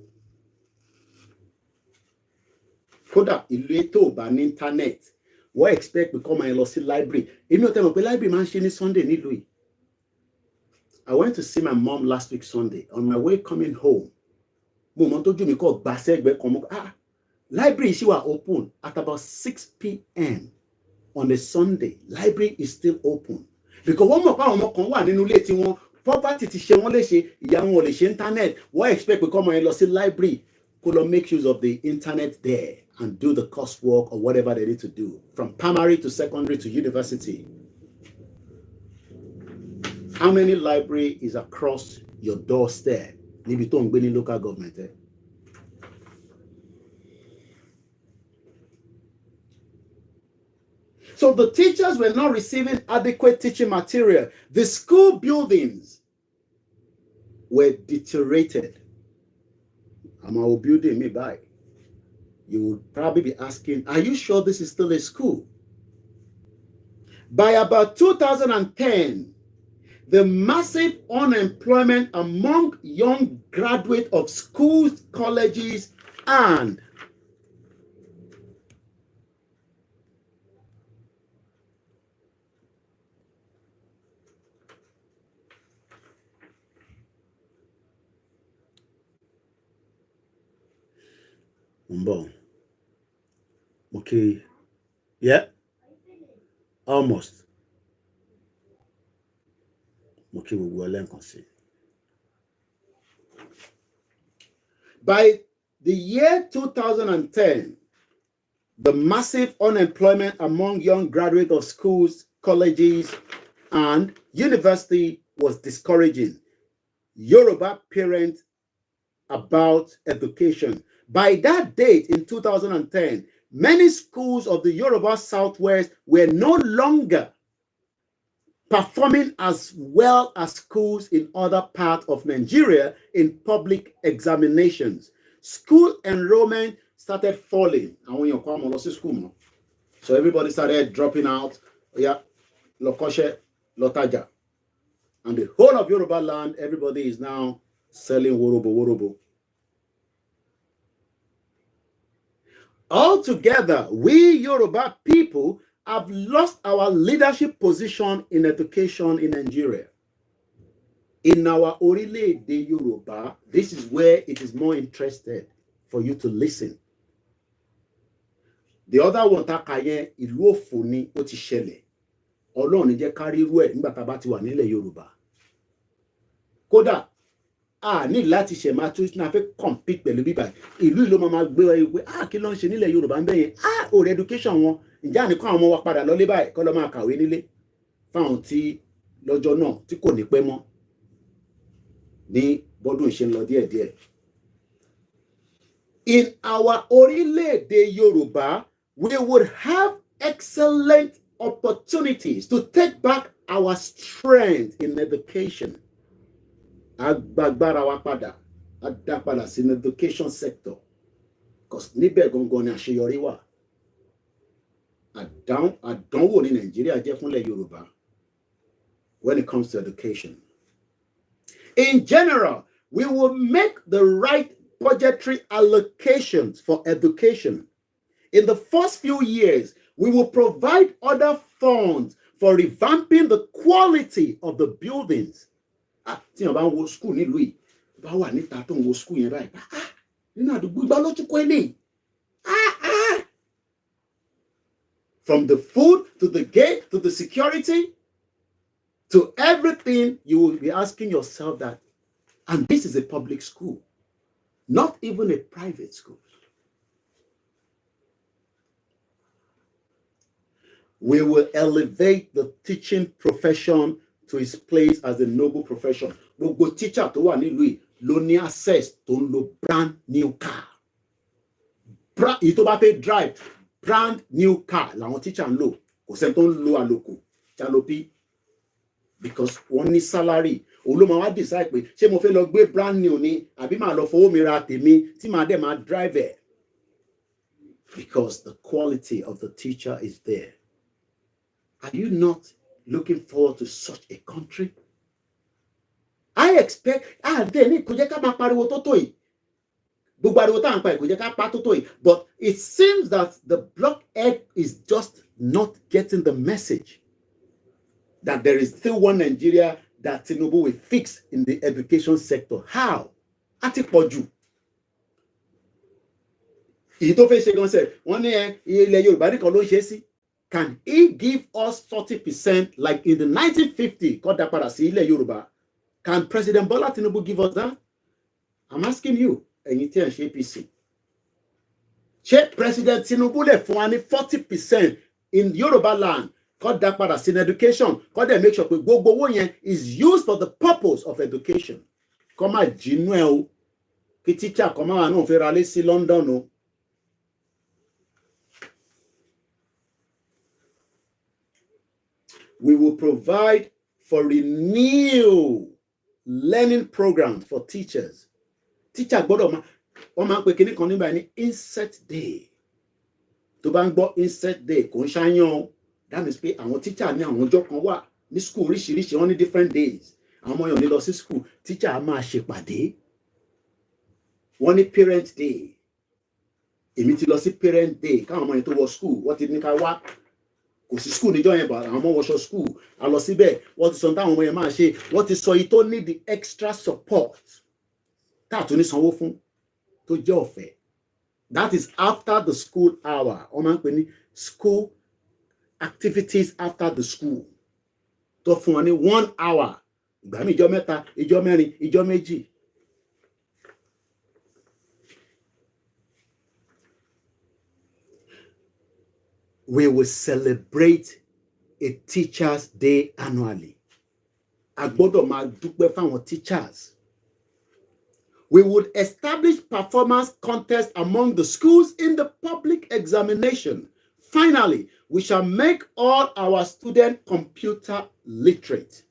Kódà ìlú ètò bá ní internet, wọ́n expect pé kọ́ máa lọ sí library. Èmi ò tẹ́ mọ̀ pé library máa ń ṣe ní Sunday nílùú yìí. I went to see my mom last week Sunday. On my way coming home, mo mọ̀ tójú mi kọ́ gbà sẹ́gbẹ̀ẹ́ kan mọ́. Library ṣì wà open at about 6 p.m. on a Sunday. Library is still open. because one more power ọmọ kan wà nínú ilé tí wọ́n poverty ti ṣe wọ́n léṣe, ìyá wọn ò lè ṣe internet, wọ́n expect pé kọ́mọ yẹn lọ sí library kó lọ make use of the internet there and do the coursework or whatever they need to do from primary to secondary to university. How many library is across your doorstep? Níbi tó ń gbé ní local government. So the teachers were not receiving adequate teaching material. The school buildings were deteriorated. I'm a building me by. You would probably be asking, are you sure this is still a school? By about 2010, the massive unemployment among young graduates of schools, colleges, and okay, yeah, almost. Okay, we will learn. By the year 2010, the massive unemployment among young graduates of schools, colleges, and university was discouraging Yoruba parents about education. By that date in 2010, many schools of the Yoruba Southwest were no longer performing as well as schools in other parts of Nigeria in public examinations. School enrollment started falling. So everybody started dropping out. Yeah, Lokoshe, Lotaja. And the whole of Yoruba land, everybody is now selling worobo. Altogether, we Yoruba people have lost our leadership position in education in Nigeria. In our orílẹ̀-èdè Yoruba, this is where it is more interested for you to listen. The other one, Takaye, ìlú òfò ni ó ti ṣẹlẹ̀. Ọlọ́run ní jẹ́ ká rí irú ẹ̀ nígbà tá bá ti wà nílẹ̀ Yorùbá. Kódà ní láti ṣe máa tún náà fẹ́ compete pẹ̀lú bíbá ìlú ìlú máa gbé ọ pé kí ló ń ṣe nílẹ̀ Yorùbá ń bẹ̀yẹn òrè education wọn ǹjẹ́ àníkàn àwọn ọmọ wa padà lọ́lé báyìí kọ́ lọ́ máa kàwé nílé fáwọn tí lọ́jọ́ náà tí kò ní pẹ́ mọ́ ní bọ́dún ṣe ń lọ díẹ̀díẹ̀. In our orílẹ̀-èdè Yorùbá, we would have excellent opportunities to take back our strength in education. Agbagbára wa padà, adapadà sí the education sector. Because níbẹ̀ gangan ni àṣeyọrí wà. Àdánwò ní Nàìjíríà jẹ́ fúnlẹ̀ Yorùbá when it comes to education. In general, we will make the right budgetary allocations for education. In the first few years, we will provide other funds for revamping the quality of the buildings. Tí wọ́n bá ń wo school nílùú yìí, bá wà níta tó ń wo school yẹn báyìí, nínú àdúgbò ìgbà ló tún kọ́ eléyìí. From the food to the gate to the security to everything, you will be asking yourself that, and this is a public school, not even a private school. We will elevate the teaching profession to its place as a noble profession. Gbogbo teacher tó wà nílùú yìí ló ní access tó ń lo brand new car. Èyí tó bá fẹ́ drive brand new car làwọn teacher ń lò. Kò sẹ́ni tó ń lo àlòkù jalopi because wọ́n ní salary. Òun ló máa wá decide pé ṣé mo fẹ́ lọ gbé brand new ni àbí màá lọ fowó mi ra tèmi tí màá dẹ̀ máa drive ẹ̀. Because the quality of the teacher is there. Are you not looking forward to such a country? I expect, then kò jẹ́ ká máa pariwo tó tó yìí. Gbogbo ariwo tá à ń pa kò jẹ́ ká pa tó tó yìí. But it seems that the blockhead is just not getting the message that there is still one Nigeria that Tinubu will fix in the education sector. How? Àti pọ̀jù. Èyí tó fẹ́ ṣe gan sẹ̀, wọ́n ní ilẹ̀ Yorùbá nìkan ló ń ṣe sí. can he give us 40% like in the 1950? Yoruba. Can President Bola Tinubu give us that? I'm asking you, APC. President Tinubu le fún wa ní 40% in Yoruba land. In education. Make sure gbogbo owó yẹn is used for the purpose of education. Come on, Jinwell. Ki teacher come on, no fẹ́ ra lé sí London o. We will provide for renewed learning programs for teachers. Teacher gbọ́dọ̀ máa pe kíní kan nígbà ní insert day. Tó bá ń gbọ́ insert day kò ń ṣàyàn. That means pé àwọn teacher ní àwọn ọjọ́ kan wà ní school oríṣiríṣi wọ́n ní different days. Àwọn ọmọ yàn ní lọ sí school, teacher á máa ṣèpàdé. Wọ́n ní parent day. Èmi ti lọ sí parent day káwọn ọmọ yẹn tó wọ school wọ́n ti ní ká wá. Kò sí school níjọ́ yẹn bá àwọn ọmọ wọṣọ school a lọ síbẹ̀ wọ́n ti sọ táwọn ọmọ yẹn máa ṣe wọ́n ti sọ yìí tó need the extra support táàtún ní sanwó fún tó jẹ́ ọ̀fẹ́. That is after the school hour. Wọ́n máa ń pè ní school activities after the school. Tó fún wọn ní 1 hour. Ìgbà mi ìjọ mẹ́ta, ìjọ mẹ́rin, ìjọ méjì. We will celebrate a Teachers' Day annually. A gbọ́dọ̀ máa dúpẹ́ fáwọn teachers. We would establish performance contests among the schools in the public examination. Finally, we shall make all our students computer literate.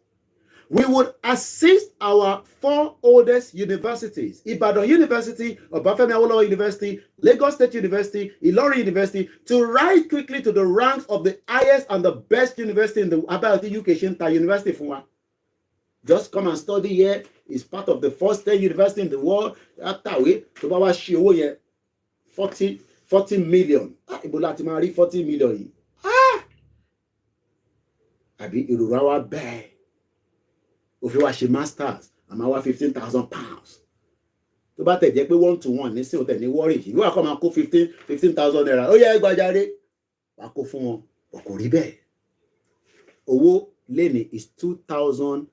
We would assist our 4 oldest universities, Ibadan University, Obafemi Awolowo University, Lagos State University, Ilorin University, to rise quickly to the ranks of the highest and the best university in the about the UK Shinta University Funwa. Just come and study here. It's part of the first 10 university in the world. After we, to Baba Shio here, 40 million. Ibola ti ma rí 40 million. Àbí Ìrùwá bẹ́ẹ̀. If you watch masters, I'm about £15,000. To bá tẹ̀ jẹ́ pé 1-to-1 ní sí òtẹ̀ ní worry. If you come and kó 15,000 naira. Ó yẹ gbàjáre. Wà kó fún wọn. Kò rí bẹ́ẹ̀. Owó lẹ́ni is 2,000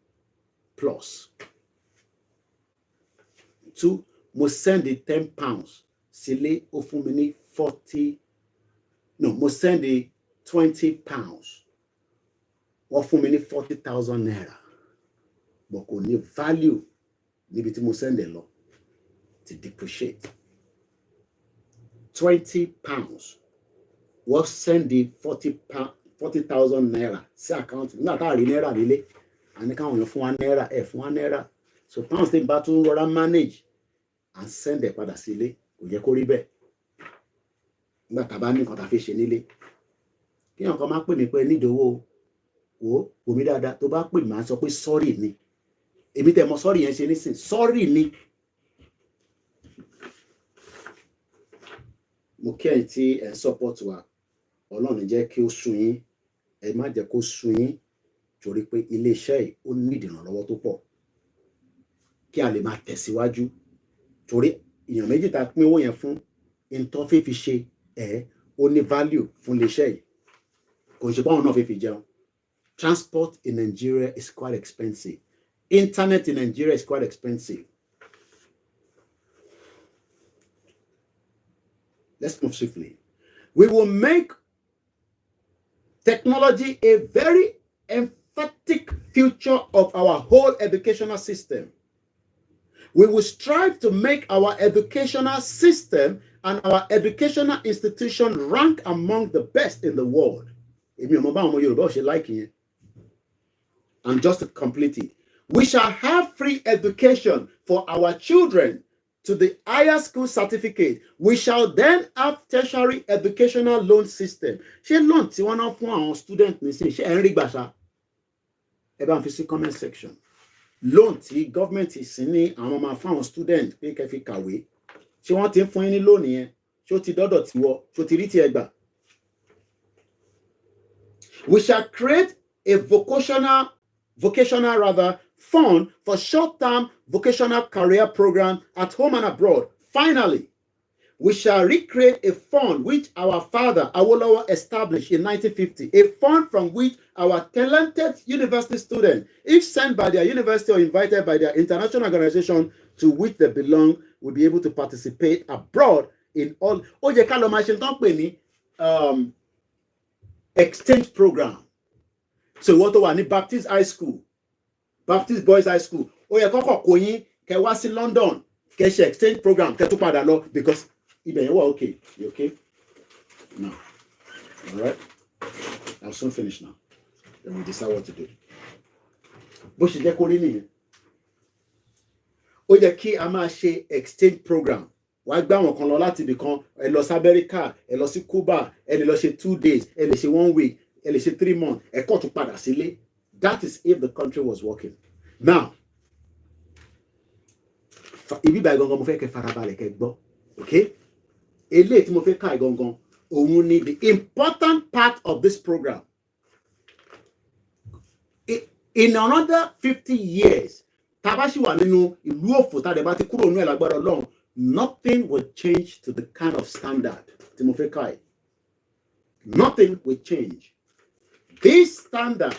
plus. Mo send the £10. Sílé ó fún mi ní 40. No, mo send the £20. Wọ́n fún mi ní 40,000 naira. But kò ní value níbi tí mo send ẹ lọ to depreciate. £20. Wọ́n send the 40,000 naira sí account. Nígbà tá a rí náírà nílé. And káwọn èèyàn fún wa náírà fún wa náírà. So pounds tí n bá tún rọra manage and send ẹ̀ padà sílé kò yẹ kó rí bẹ́ẹ̀. Nígbà tá a bá ní nǹkan tá a fi ṣe nílé. Kí èèyàn kan máa pè mí pé nídòwó wò mí dáadáa tó bá pè mí máa sọ pé sorry ni. Èmi tẹ̀ mọ́ sorry yẹn ṣe nísìn sorry ni. Mo kí ẹ̀yin tí ẹ̀ ń support wa Ọlọ́run jẹ́ kí ó sú yín ẹ má jẹ́ kó sú yín torí pé iléeṣẹ́ yìí ó ní ìdìrànlọ́wọ́ tó pọ̀ kí a lè máa tẹ̀síwájú torí èèyàn méjì tá a pín owó yẹn fún ìtọ́ fífi ṣe ó ní value fún iléeṣẹ́ yìí kò ṣe báwọn náà fífi jẹun. Transport in Nigeria is quite expensive. Internet in Nigeria is quite expensive. Let's move swiftly. We will make technology a very emphatic feature of our whole educational system. We will strive to make our educational system and our educational institution rank among the best in the world. And just to complete it, we shall have free education for our children to the higher school certificate. We shall then have tertiary educational loan system. Ṣé loan tí wọ́n ná fún àwọn student nísìnyí ṣé ẹ̀ ń rí gbà ṣá? Ẹ bá ń fi sí comment section. Loan tí government sì ní àwọn máa fún àwọn student pé kẹ́ fi kàwé. Ṣé wọ́n ti ń fún yín ní loan yẹn? Ṣé ó ti dọ́dọ̀ tiwọ́? Ṣé ó ti rí tiẹ̀ gbà? We shall create a vocational fund for short-term vocational career program at home and abroad. Finally, we shall recreate a fund which our father Awolowo established in 1950, a fund from which our talented university students, if sent by their university or invited by their international organization to which they belong, will be able to participate abroad in all. Ó yẹ ká lọ máa ṣe tán pè ní exchange program. So wọ́n tó wà ní Baptist High School, Baptist Boys High School, ó yẹ kọ́kọ́ kó yín kẹ́ wá sí London kẹ́ ṣe exchange program kẹ́ tó padà lọ, because ibẹ̀ yẹn wà okay. You okay? No. All right? I'll soon finish now. Then we decide what to do. Bó ṣe jẹ́ kó rí nìyẹn. Ó yẹ kí a máa ṣe exchange program. Wàá gbá àwọn kan lọ láti ibì kan, ẹ lọ sí America, ẹ lọ sí Cuba, ẹ lè lọ ṣe 2 days, ẹ lè ṣe 1 week, ẹ lè ṣe 3 months, ẹ kọ́ tún padà sílé. That is if the country was working. Now, ibi báyìí gangan mo fẹ́ kẹ́ farabalẹ̀ kẹ́ gbọ́, okay? Eléyìí tí mo fẹ́ ká gangan, òun ni the important part of this program. In another 50 years, tabashi wà nínú ìlú òfò tá a dẹ̀ bá ti kúrò nínú ẹ̀ lágbára Ọlọ́run, nothing will change to the kind of standard tí mo fẹ́ ká. Nothing will change. This standard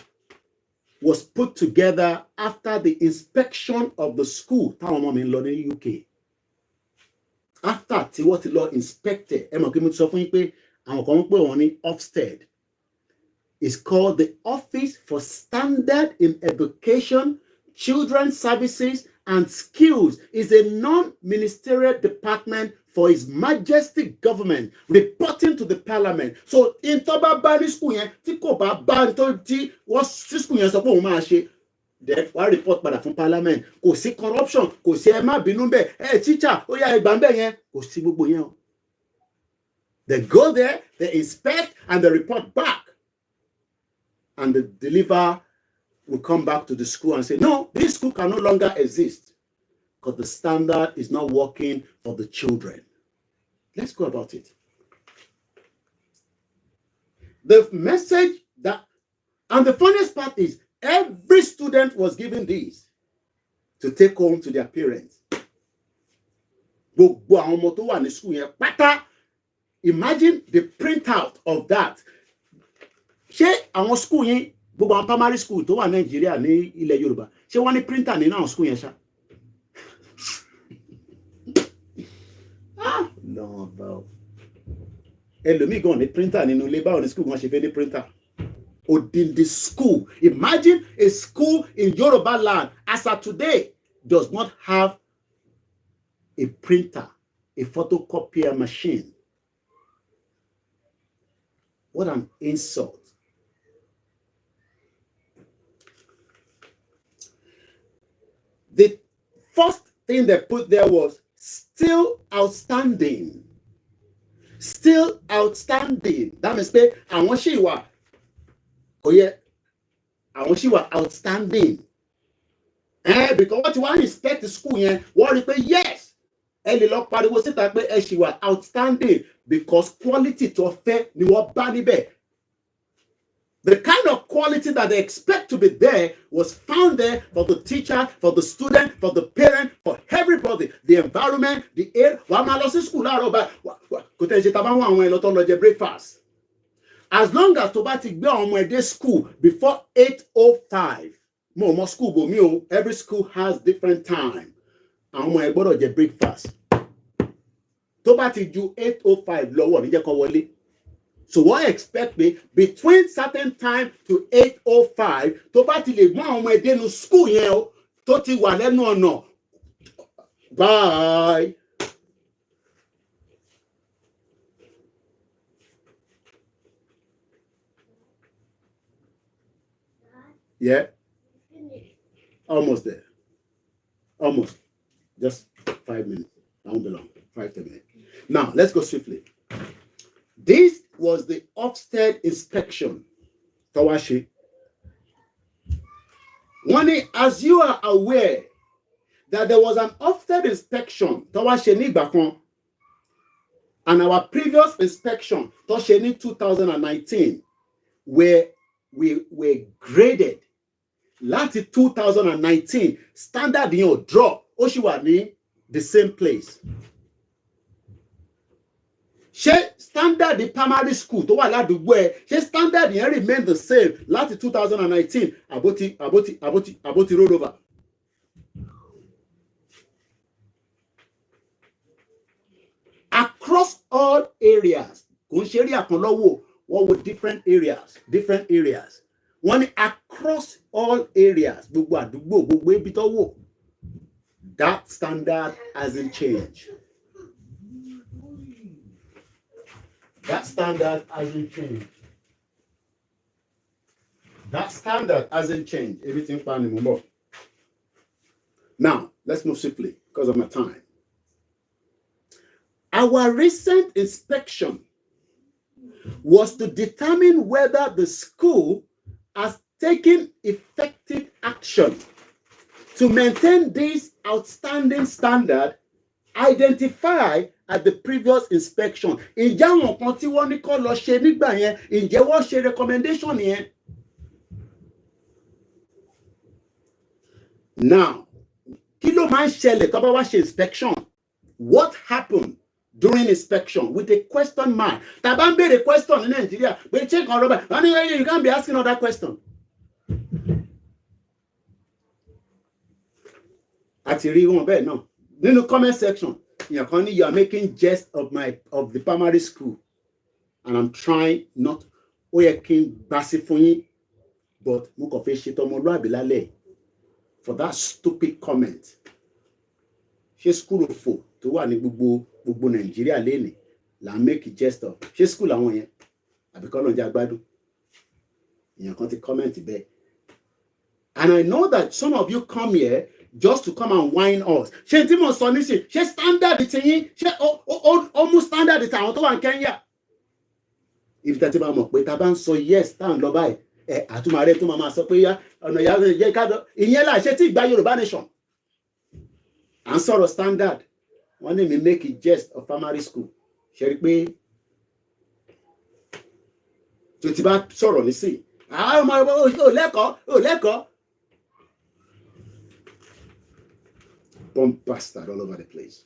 was put together after the inspection of the school táwọn ọmọ mi ń lọ ní UK. After tí wọ́n ti lọ inspected, ẹ mọ̀ kí mo ti sọ fún yín pé àwọn kan ń pè wọ́n ní Ofsted. It's called the Office for Standard in Education, Children's Services and Skills. It's a non-ministerial department for His Majesty government reporting to the Parliament. So in Toba Bani school yẹn tí kò bá bá tí wọ́n sí school yẹn sọ pé òun máa ṣe, then wàá report padà fún Parliament. Kò sí corruption, kò sí ẹ má bínú bẹ́ẹ̀, teacher ó yá ẹgbàá bẹ́ẹ̀ yẹn, kò sí gbogbo yẹn o. They go there, they inspect and they report back. And the deliver will come back to the school and say, no, this school can no longer exist because the standard is not working for the children. Let's go about it. The message that, and the funniest part is, every student was given these to take home to their parents. Gbogbo àwọn ọmọ tó wà ní school yẹn pátá, imagine the printout of that. Ṣé àwọn school yẹn, gbogbo àwọn primary school tó wà Nàìjíríà ní ilẹ̀ Yorùbá, ṣé wọ́n ní printer nínú àwọn school yẹn ṣá? No, bro. Ẹlòmíì gan ní printer nínú ilé, báwo ni school gan ṣe fẹ́ ní printer? Odindi school. Imagine a school in Yoruba land as of today does not have a printer, a photocopier machine. What an insult. The first thing they put there was still outstanding. Still outstanding. That means pé àwọn ṣì wà, oh yeah, àwọn ṣì wà outstanding. Because what you want to inspect the school yẹn, wọ́n rí pé yes, ẹ lè lọ pariwo síta pé ẹ ṣì wà outstanding because quality tó fẹ́ ni wọ́n bá níbẹ̀. The kind of quality that they expect to be there was found there for the teacher, for the student, for the parent, for everybody. The environment, the air. breakfast. As long as to ti gbé ọmọ ẹdẹ school before 8:05. Mo school go mi, every school has different time. Àwọn ọmọ ẹ gbọ́dọ̀ jẹ breakfast. Tó bá ti ju 8:05 lọ́wọ́ ní jẹ́ kó wọlé. So what I expect me between certain time to 8:05 tó bá ti lè mú àwọn ọmọ ẹdẹ nu school yẹn o tó ti wà lẹ́nu ọ̀nà. Bye. Yeah. Almost there. Almost. Just 5 minutes. I won't be long. 5-10 minutes. Now let's go swiftly. This was the Ofsted inspection. Tawashi. One, as you are aware that there was an Ofsted inspection, Tawashi ni bakon, and our previous inspection, Tosheni 2019, where we were graded. Láti 2019, standard yẹn ò drop, ó ṣì wà ní the same place. ṣé standard the primary school tó wà ládùúgbò ẹ ṣé standard yẹn remain the same láti 2019 àbótí roll over. Across all areas kò ń ṣe area kan lọ́wọ́ wọ́n wo different areas wọ́n ní across all areas gbogbo àdúgbò gbogbo ibi tó wò that standard hasn't changed. That standard hasn't changed. That standard hasn't changed. Everything fine more. Now, let's move swiftly because of my time. Our recent inspection was to determine whether the school has taken effective action to maintain this outstanding standard identified at the previous inspection. Ǹjẹ́ àwọn kan tí wọ́n ní kó lọ ṣe nígbà yẹn, ǹjẹ́ wọ́n ṣe recommendation yẹn? Now, kí ló máa ń ṣẹlẹ̀ tó bá wá ṣe inspection? What happened during inspection with a question mark? Tá bá ń béèrè question ní Nàìjíríà, pé check on rubber, you can't be asking other question. Àti rí wọn bẹ́ẹ̀ náà. Nínú comment section, you are making jest of the primary school, and I'm trying not but for that stupid comment. She school of four to one gbogbo Nigeria lane la make jest of. She school àwọn yẹn àbíkọ́ ló ń jẹ́ àgbàdo. Ìyẹn kan ti comment bẹ́ẹ̀. And I know that some of you come here just to come and whine us. Ṣé tí mo sọ nísìn, ṣé standard ti yín, ṣé almost standard ti àwọn tó wà ní Kenya. If that bá mọ̀ pé tá bá ń sọ yes tá ń lọ báyìí, àtúmọ̀rẹ́ tó máa sọ pé ọ̀nà ìyá jẹ́ ká lọ. Ìyẹn là ṣe tí ìgbà Yorùbá nation. À ń sọ̀rọ̀ standard. Wọ́n ní mi make a jest of primary school. Ṣé rí pé tó ti bá sọ̀rọ̀ nísìn. Ó lẹ́kọ̀ọ́. Bomb bastard all over the place.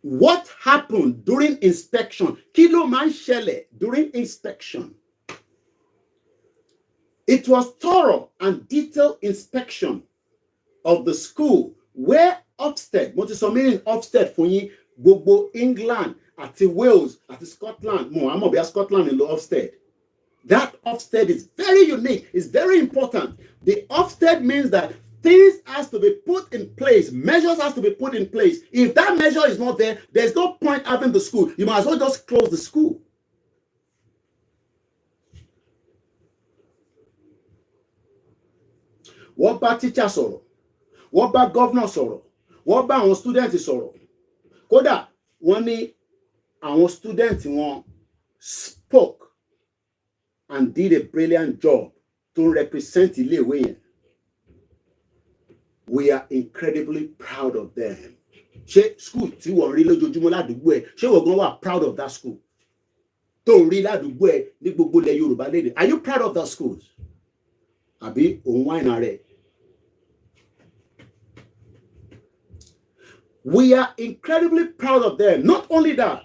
What happened during inspection? Kí ló máa ń ṣẹlẹ̀ during inspection? It was thorough and detailed inspection of the school where Ofsted, mo ti sọ meaning Ofsted fún yín, gbogbo England àti Wales àti Scotland, mo àmọ́ bí i Scotland ń lo Ofsted. That Ofsted is very unique, it's very important. The Ofsted means that things has to be put in place. Measures has to be put in place. If that measure is not there, there's no point having the school. You might as well just close the school. What about teachers sọ̀rọ̀? What about governor sọ̀rọ̀? What about àwọn students sọ̀rọ̀? Kódà wọ́n ní àwọn students wọn spoke and did a brilliant job to represent iléèwé yẹn. We are incredibly proud of them. Ṣé school tí wọ́n rí lójoojúmọ́ ládùúgbò ẹ̀, ṣé wọ́n gan wà proud of that school? Tó ń rí ládùúgbò ẹ̀ ní gbogbo ilẹ̀ Yorùbá lédè. Are you proud of that schools? Àbí òun wáìnà rẹ̀? We are incredibly proud of them. Not only that,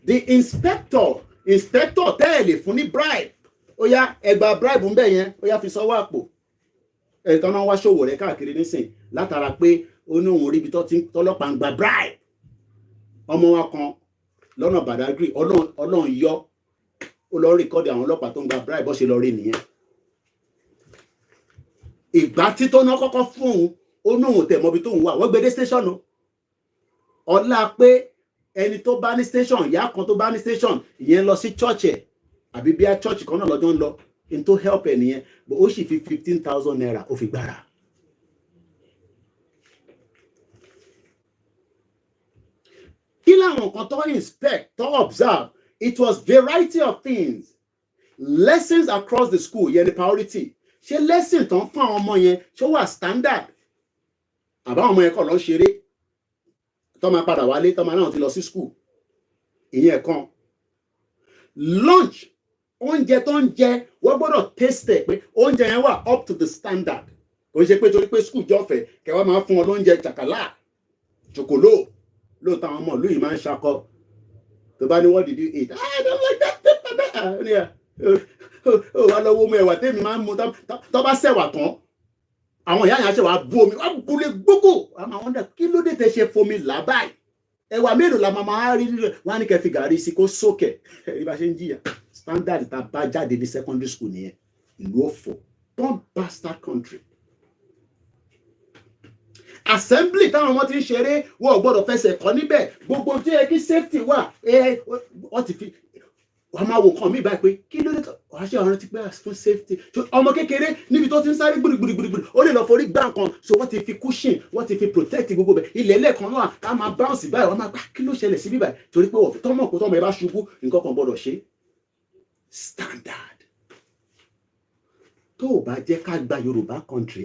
the inspector tẹ́lẹ̀ fún ní bribe. Ó yá ẹgbàá bribe ń bẹ̀ yẹn, ó yá fi sọ́wọ́ àpò. Ẹ̀tọ́ náà wá ṣòwò rẹ̀ káàkiri nísìn látara pé ó ní òun rí ibi tọ́lọ́pàá ń gba bribe. Ọmọ wa kan lọ́nà Badagry Ọlọ́run yọ ó lọ rìkọ́dì àwọn ọlọ́pàá tó ń gba bribe bó ṣe lọ rí nìyẹn. Ìgbà tí tó ná kọ́kọ́ fún òun ó ní òun tẹ̀ mọ́bi tóun wà wọ́n gbé dé station o. Ọlá pé ẹni tó bá ní station ìyá kan tó bá ní station ìyẹn lọ sí church ẹ̀ àbí bí i church kan náà lọ́jọ́ ń lọ in to help ẹ̀ nìyẹn but ó sì fi 15,000 naira ó fi gbára. Kí làwọn kan tó inspect tó observe? It was variety of things. Lessons across the school yẹn ni priority. Ṣé lesson tó ń fún àwọn ọmọ yẹn ṣé wà standard? Àbáwọn ọmọ yẹn kọ́ lọ ṣeré tó máa padà wálé tó máa náà ti lọ sí school. Ìyẹn kan. Lunch oúnjẹ tó ń jẹ wọ́n gbọ́dọ̀ taste pé oúnjẹ yẹn wà up to the standard. Kò ṣe pé torí pé school jọ́fẹ̀ kẹwàá máa fún ọ lóúnjẹ chakala chokolo lóòótọ́ àwọn ọmọ ìlú yìí máa ń ṣakọ tó bá ní what did you eat I don't like that ó wà lọ́wọ́ ọmọ ẹ̀wà tẹ́mi máa ń mu tó bá sẹ̀wà tán àwọn ìyá yẹn ṣe wàá bú omi wàá bulé gbogbo àmọ́ àwọn dà kí ló dé tẹ ṣe fomi làbáyé ẹ̀wà mélòó la máa rí wọn á ní kẹ́ fi gàrí sí kó sókè ẹ̀rí bá ṣe ń jìyà standard tá a bá jáde ní secondary school nìyẹn ìlú òfò don't bastard country. Assembly táwọn ọmọ ti ń ṣeré wọn ò gbọ́dọ̀ fẹsẹ̀ kọ́ níbẹ̀ gbogbo tí ẹ kí safety wà wọ́n ti fi wọ́n máa wò kàn mí báyìí pé kí ló dé wàá ṣe ọ̀rọ̀ ti pé fún safety ọmọ kékeré níbi tó ti ń sáré gbùrùgbùrùgbùrù ó lè lọ forí gbá nǹkan so wọ́n ti fi cushion wọ́n ti fi protect gbogbo bẹ̀ ilẹ̀ ẹlẹ́ẹ̀kan náà ká máa bounce báyìí wọ́n máa gbá kí ló ṣẹlẹ̀ sí bíbáyìí torí pé wọ́n fi tọ́mọ̀ kó tọ́mọ ẹ bá ṣubú nǹkan kan gbọ́dọ̀ ṣe standard tó o bá jẹ́ ká gba Yorùbá country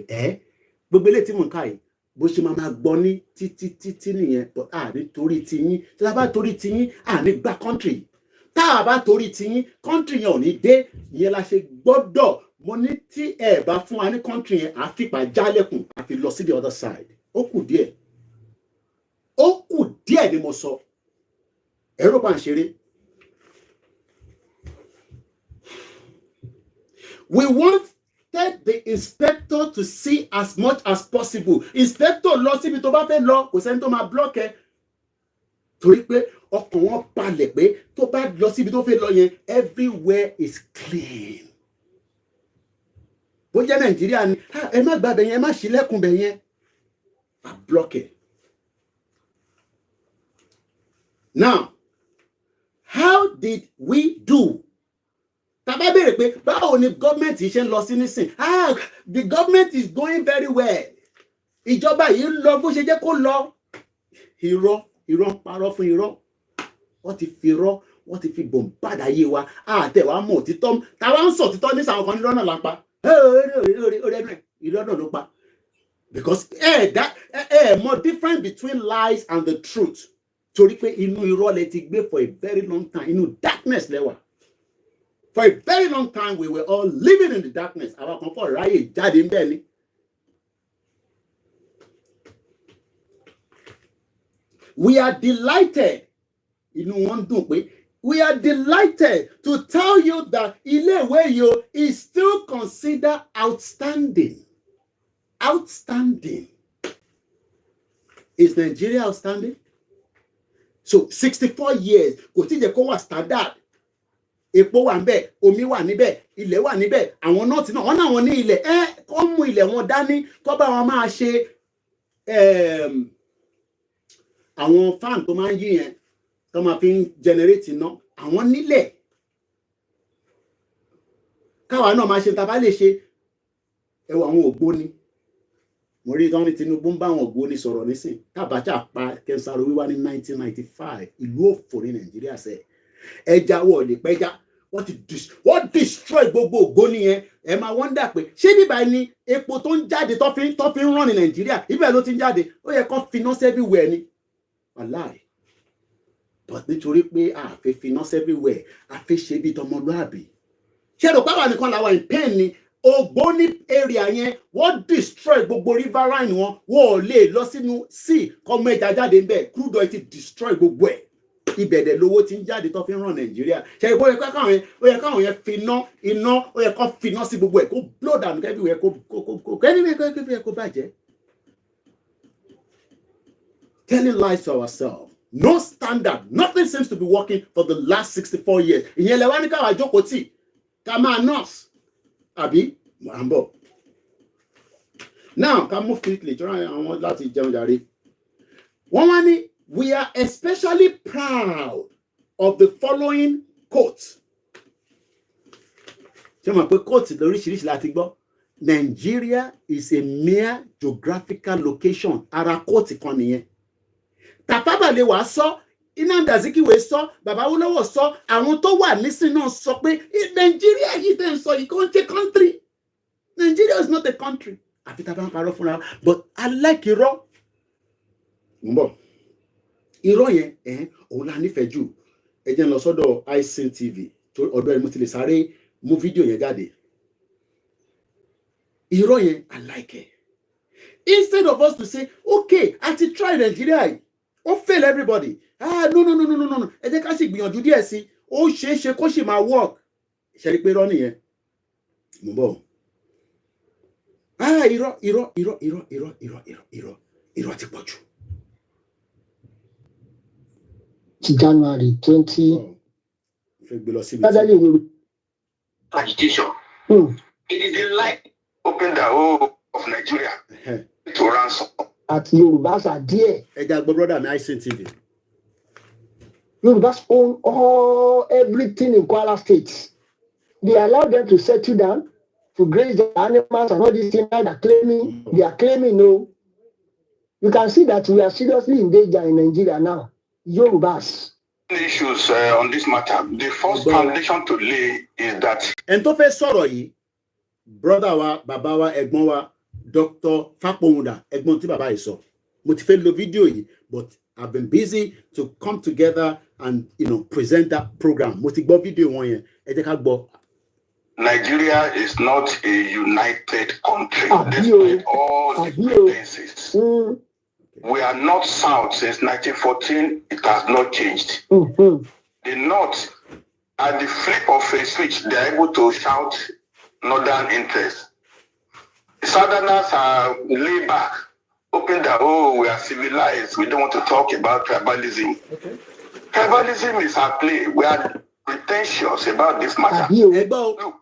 gbogbo eléyìí tí mò ń ká yìí bó ṣe máa gbọ́ ní títí nìyẹn but àní torí tiyín tí a bá torí tiyín àní gba country tá a bá torí tiyín country yẹn ò ní dé ìyẹn la ṣe gbọ́dọ̀ mo ní tí ẹ bá fún wa ní country yẹn àfipá jálẹ̀kùn àfi lọ sí the other side ó kù díẹ̀ ni mo sọ ẹ̀rọ bá ń ṣeré. We want the inspector to see as much as possible. Inspector lọ síbi tó bá fẹ́ lọ kò sẹ́ni tó máa block ẹ torí pé ọkàn wọn balẹ̀ pé tó bá lọ síbi tó fẹ́ lọ yẹn everywhere is clean. Bó jẹ́ Nàìjíríà ni ẹ má gba bẹ̀ yẹn ẹ má ṣílẹ̀kùn bẹ̀ yẹn a block ẹ. Now how did we do? Tàbá béèrè pé báwo ni government ṣe ń lọ sí nísìn the government is going very well ìjọba yìí ń lọ bó ṣe jẹ́ kó lọ irọ́ ń parọ́ fún irọ́ wọ́n ti fi irọ́ wọ́n ti fi bòǹbàdà yé wa àtẹ̀wá mọ̀ òtítọ́ táwa ń sọ òtítọ́ ní sàwọn kan ní lọ́nà lápá irọ́ náà ló pa because more difference between lies and the truth torí pé inú irọ́ lẹ ti gbé for a very long time inú darkness lẹ́wà. For a very long time, we were all living in the darkness. Our comfort ráyè jáde ń bẹ̀ ni. We are delighted. Inú wọn dùn pé we are delighted to tell you that ilé-ìwé yìí is still considered outstanding. Outstanding. Is Nigeria outstanding? So 64 years kò tí jẹ́ kó wà standard. Epo wà níbẹ̀ omi wà níbẹ̀ ilẹ̀ wà níbẹ̀ àwọn nọ́ọ̀tì náà wọ́n náà wọ́n ní ilẹ̀ kó mú ilẹ̀ wọn dání kó bá wọn máa ṣe àwọn fan tó máa ń yí yẹn tó máa fi ń generate iná àwọn nílẹ̀ káwa náà máa ṣe tá a bá lè ṣe ẹwà àwọn ògbóni mo rí tán ní Tinubu ń bá àwọn ògbóni sọ̀rọ̀ nísìn Abacha pa Kẹsàrò wíwá ní 1995 ìlú òfò ní Nàìjíríà sẹ́ẹ̀ ẹja wọ̀ lè pẹ́já wọ́n destroy gbogbo ògbóni yẹn ẹ máa wonder pé ṣé bíbá ni epo tó ń jáde tó fi ń rán ní Nàìjíríà ibẹ̀ ló ti ń jáde ó yẹ kó finance everywhere ni wàláì but nítorí pé a fẹ́ finance everywhere a fẹ́ ṣe bí tọmọlúàbí ṣé ló pàwọn nìkan làwọn in pain ni ògbóni area yẹn wọ́n destroy gbogbo riverine wọn ò lè lọ sínú sea kọ́mọ ẹja jáde ń bẹ̀ crude oil ti destroy gbogbo ẹ̀ ibẹ̀dẹ̀ lówó tí ń jáde tó fi ń ràn Nàìjíríà ṣe ìbò yẹ káwọn yẹn finá iná ó yẹ kó finá sí gbogbo ẹ̀ kó blow down everywhere kó bàjẹ́. Telling lies to ourselves no standard nothing seems to be working for the last 64 years ìyẹn lẹ́wọ́n ní káwọn àjókòó tì ká máa nurse àbí àbọ̀. Now ká move quickly jọra àwọn láti jẹun jàre wọ́n wá ní. We are especially proud of the following quote. Ṣé mo pé quote lóríṣiríṣi láti gbọ́? Nigeria is a mere geographical location. Ara quote kan nìyẹn. Tafawa Balewa sọ, Nnamdi Azikiwe sọ, Baba Awolowo sọ, àwọn tó wà nísìn náà sọ pé Nigeria yìí tẹ̀ ń sọ yìí kò ń ṣe country. Nigeria is not a country. Àfi tá a bá ń parọ́ fúnra. But I like irọ́. Mbọ̀. Irọ́ yẹn òun la nífẹ̀ẹ́ jù ẹ jẹ́ n lọ sọ́dọ̀ iSyn TV tó ọ̀dọ̀ ẹ̀ mo ti lè sáré mú fídíò yẹn jáde irọ́ yẹn I like it instead of us to say okay a ti try Nigeria yìí ó fail everybody. No. Ẹ jẹ́ ká sì gbìyànjú díẹ̀ sí. Ó ṣeé kó sì máa work. Ṣé rí pé irọ́ nìyẹn? Mo bọ̀. Irọ́ ti pọ̀ jù. January 20. Agitation. It is the light open the whole of Nigeria to ransom. At Yorubas are there. Brother, my ICTV. Yorubas own everything in Kwara State. They allow them to settle down, to graze the animals and all these things that are claiming. They are claiming no. You can see that we are seriously in danger in Nigeria now. Yorubas. Issues on this matter. The first foundation to lay is that. And to face sorrow, brother wa, baba wa, ẹ̀gbọ́n wa, Dr. Fakpomuda, ẹ̀gbọ́n tí baba yìí sọ. Mo ti fẹ́ lo video yìí, but I've been busy to come together and present that program. Mo ti gbọ́ video wọn yẹn. Ẹ jẹ́ ká gbọ́. Nigeria is not a united country despite all the pretenses. We are not South since 1914. It has not changed. The North, at the flip of a switch, they are able to shout Northern interest. The Southerners are laid back, open the we are civilized. We don't want to talk about tribalism. Okay. Tribalism is at play. We are pretentious about this matter. Look,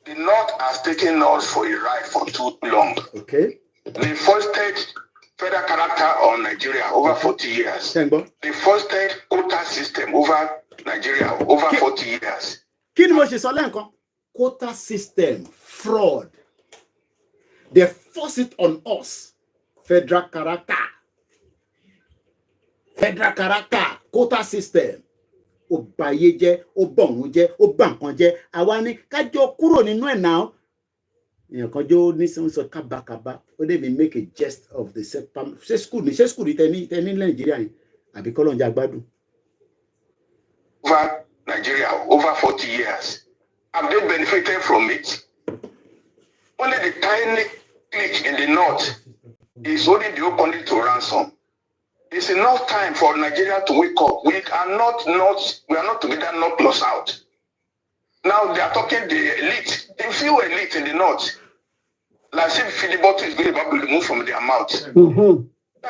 the North has taken us for a ride for too long. Okay. They fostered federal character on Nigeria over 40 years. They fostered quota system over Nigeria over 40 years. Kí ni mo ṣe sọ lẹ́ǹkan? Quota system, fraud. They force it on us. Federal character, quota system. Ó bayé jẹ́, ó bọ̀run jẹ́, ó bà nǹkan jẹ́. Àwa ni kájọ kúrò nínú ẹ̀ náà. Èèyàn kan jó ní sọ kábàkábà. Ó dé mi make a jest of the second. Ṣé school tẹ́ní Nàìjíríà yìí? Àbí kọ́lọ́njà gbádùn. Over Nigeria, over 40 years. Have they benefited from it? Only the tiny clique in the North is holding the whole country to ransom. It's enough time for Nigeria to wake up. We are not together, not close out. Now they are talking the elite, the few elite in the North. Like if Filiboto is going to be removed from their mouth. That's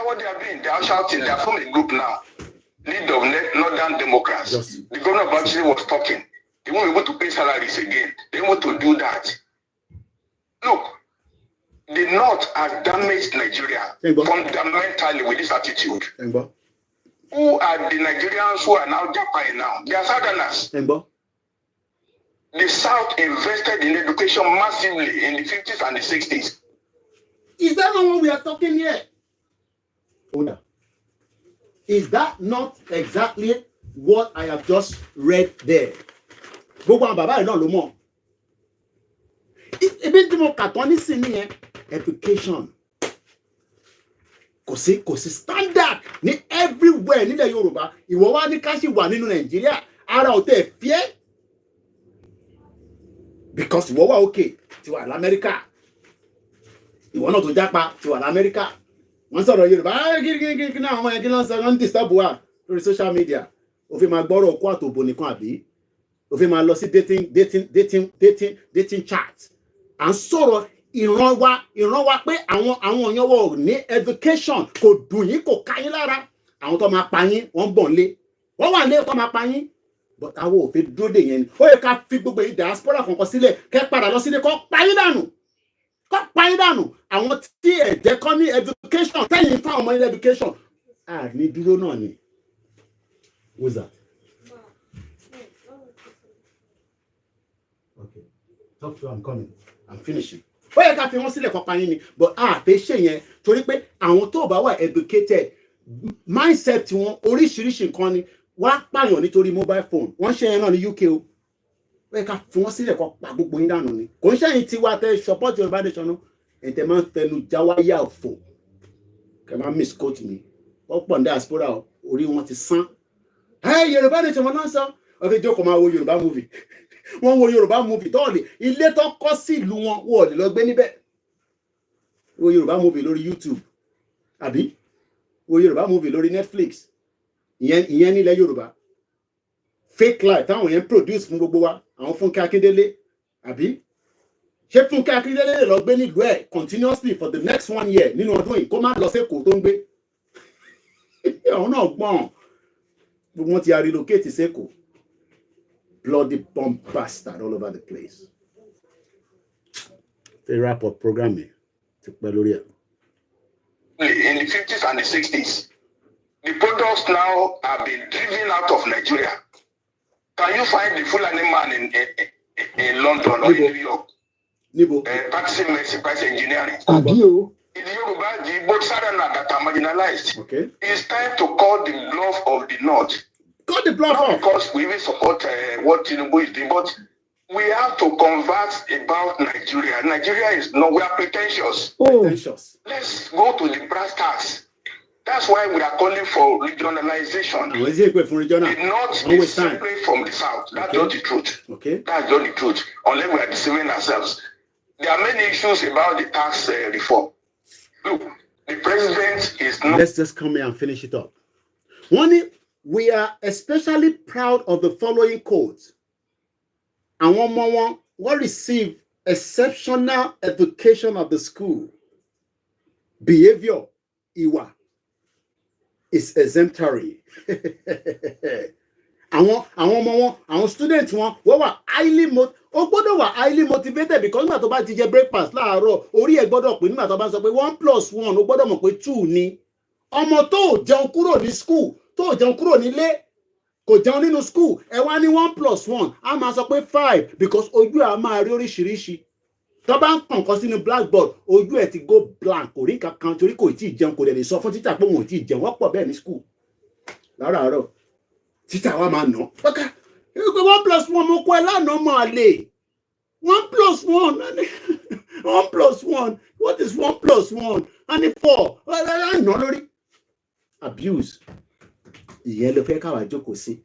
what they are doing. They are shouting. They are forming a group now. Lead of Northern Democrats. Yes. The governor of Bauchi was talking. They won't be able to pay salaries again. They want to do that. Look, the North has damaged Nigeria fundamentally with this attitude. Who are the Nigerians who are now Japan now? They are Southerners. The South invested in education massively in the 50s and the 60s. Is that not what we are talking here? Is that not exactly what I have just read there? Gbogbo àwọn bàbá yìí náà ló mọ̀. Ibi tí mo kà tán nísìnyí yẹn, education. Kò sí standard ní everywhere nílẹ̀ Yorùbá. Ìwọ wá ní ká sì wà nínú Nàìjíríà. Ara ò tẹ̀ fíẹ́. Because ìwọ wà okay ti wà l'Amẹ́ríkà. Ìwọ náà tó jápa ti wà l'Amẹ́ríkà. Wọ́n sọ̀rọ̀ Yorùbá kí náà ọmọ yẹn kí náà sọ wọ́n disturb wa lórí social media. Ó fi máa gbọ́rọ̀ okó àtòbò nìkan àbí? Ó fi máa lọ sí dating chat. À ń sọ̀rọ̀ ìran wa pé àwọn èèyàn wọ̀ ní education kò dùn yín kò ká yín lára. Àwọn tó máa pa yín wọ́n bọ̀ nílé. Wọ́n wà nílé tó máa pa yín. But àwọn ò fi dúró dè yẹn ni. Ó yẹ ká fi gbogbo yìí diaspora kankan sílẹ̀ kẹ́ padà lọ sílé kọ́ pa yín dànù. Àwọn tí ẹ̀jẹ̀ kan ní education tẹ́yìn fún àwọn ọmọ ilé education. Ní dúró náà ni. Who's that? Okay. Talk to her, I'm coming. I'm finishing. Ó yẹ ká fi wọ́n sílẹ̀ kọ́ pa yín ni. But fẹ́ ṣe yẹn torí pé àwọn tó bá wà educated mindset wọn oríṣiríṣi nǹkan ni. Wá pààyàn nítorí mobile phone. Wọ́n ṣe yẹn náà ní UK o. Ó yẹ ká fi wọ́n sílẹ̀ kọ́ pa gbogbo yín dànù ni. Kò ń ṣẹ́yìn tiwa tẹ support Yorùbá nation náà. Ẹ̀tẹ̀ máa ń tẹnu jáwáyà òfò. Kẹ̀ máa misquote mi. Wọ́n pọ̀ ní diaspora orí wọn ti sán. Yorùbá nation wọn náà sọ. Wọ́n fi jókòó máa wo Yorùbá movie. Wọ́n wo Yorùbá movie tọ́ọ̀lì. Ilé tó kọ́ sí ìlú wọn wọ́n lè lọ gbé níbẹ̀. Wo Yorùbá movie lórí YouTube. Àbí? wo Yorùbá movie lórí Netflix ìyẹn nílẹ̀ Yorùbá fake life táwọn yẹn produce fún gbogbo wa àwọn Fúnkẹ́ Akíndélé àbí ṣé Fúnkẹ́ Akíndélé lè lọ gbé nílùú ẹ̀ continuously for the next 1 year nínú ọdún yìí kó má lọ sẹ́kọ̀ọ́ tó ń gbé àwọn náà gbọ́n gbogbo wọn ti relocate sẹ́kọ̀ọ́ bloody bomb bastard all over the place. Fẹ́ wrap up programming ti pẹ́ lórí ẹ̀. In the 50s and the 60s, the products now have been driven out of Nigeria. Can you find the Fulani man in London or in New York? Practicing medicine, practicing engineering. In the Yoruba, the both southern that are marginalized. Okay. It's time to call the bluff of the North. Call the bluff off. Because we will support what Tinubu is doing, but we have to converse about Nigeria. Nigeria is not, we are pretentious. Pretentious. Let's go to the brass tacks. That's why we are calling for regionalization. The North is separate from the South. That's not the truth. Okay. That's not the truth. Unless we are deceiving ourselves. There are many issues about the tax reform. Look, the president is not... Let's just come here and finish it up. One, we are especially proud of the following codes. And one more will receive exceptional education of the school. Behavior, Iwa, is exemplary. Àwọn students wọn were highly motivated because nígbà tó bá ti jẹ breakfast láàárọ̀ orí ẹ̀ gbọ́dọ̀ pé nígbà tó bá sọ pé 1 + 1 ó gbọ́dọ̀ mọ̀ pé 2 ni. Ọmọ tó jẹun kúrò ní school tó jẹun kúrò nílé kò jẹun nínú school ẹ wá ní 1 + 1 á máa sọ pé 5 because ojú ẹ̀ á máa rí oríṣiríṣi. Tó bá ń kàn kan sínú blackboard ojú ẹ̀ ti go blank kò rí kankan torí kò tí ì jẹun kò lè sọ fún títà pé òun ò tí ì jẹun wọ́n pọ̀ bẹ́ẹ̀ ní school láràárọ̀ títà wa máa nà pẹ́ká 1 + 1 mo kọ́ ẹ lánàá máa lè 1 + 1 1 + 1 what is 1 + 1 and 4 nà lórí abuse ìyẹn ló fẹ́ káwa jókòó sí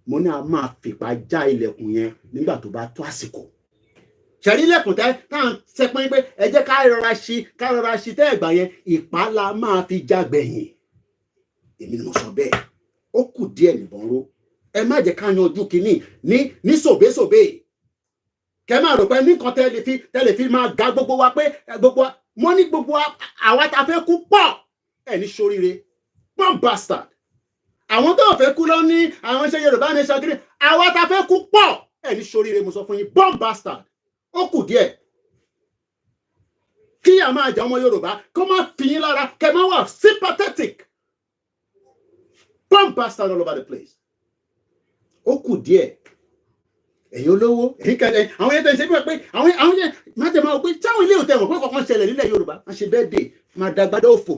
mo ní a máa fipá já ilẹ̀kùn yẹn nígbà tó bá tó àsìkò ṣẹ̀rí ilẹ̀kùn táwọn sẹpẹ́ pé ẹ jẹ́ ká rọra ṣí tẹ́ ẹ̀gbà yẹn ìpá la máa fi já gbẹ̀yìn èmi ni mo sọ bẹ́ẹ̀ ó kù díẹ̀ nìbọn ró ẹ má jẹ́ ká yanjú kínní ní sòbésòbé kẹ máa rò pé nìkan tẹ́lẹ̀ fi máa ga gbogbo wa pé gbogbo wọn ní gbogbo àwa ta fẹ́ kú pọ̀ ẹ̀ ní ṣoríire pọ́n bastard àwọn tó fẹ́ kú lọ ní àwọn iṣẹ́ Yorùbá ní ṣàkíní àwa ta fẹ́ kú pọ̀ ẹ̀ ní ṣoríire mo sọ fún yín bomb bastard ó kù díẹ̀ kí a máa jẹ ọmọ Yorùbá kó má fi yín lára kẹ máa wà sympathetic bomb bastard all over the place ó kù díẹ̀ ẹ̀yin olówó ẹ̀yin kẹlẹ̀ àwọn yẹn tẹ̀ ṣe pé àwọn yẹn má tẹ̀ máa pé táwọn ilé òtẹ̀ wọ̀ pé kọ̀ọ̀kan ṣẹlẹ̀ nílẹ̀ Yorùbá má ṣe birthday máa dàgbàdà òfò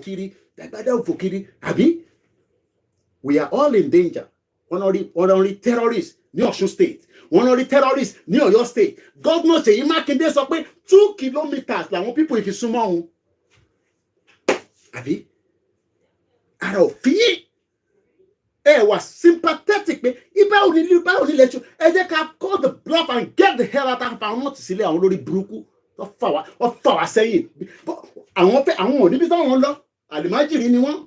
kiri àbí we are all in danger wọ́n rí terrorists ní Ọ̀ṣun state wọ́n rí terrorists ní Ọ̀yọ́ state Governor Ṣèyí Mákindé sọ pé 2 kilometers làwọn people ìfisúnmọ́ òun àbí ara òfin ẹ wà sympathetic pé ibà òní lẹ́tọ́ ẹ jẹ́ ká call the bluff and get the hell out of àwọn náà ti sílẹ̀ àwọn lórí burúkú wọ́n fà wá sẹ́yìn àwọn òní bí táwọn lọ àlìmájìrì ni wọ́n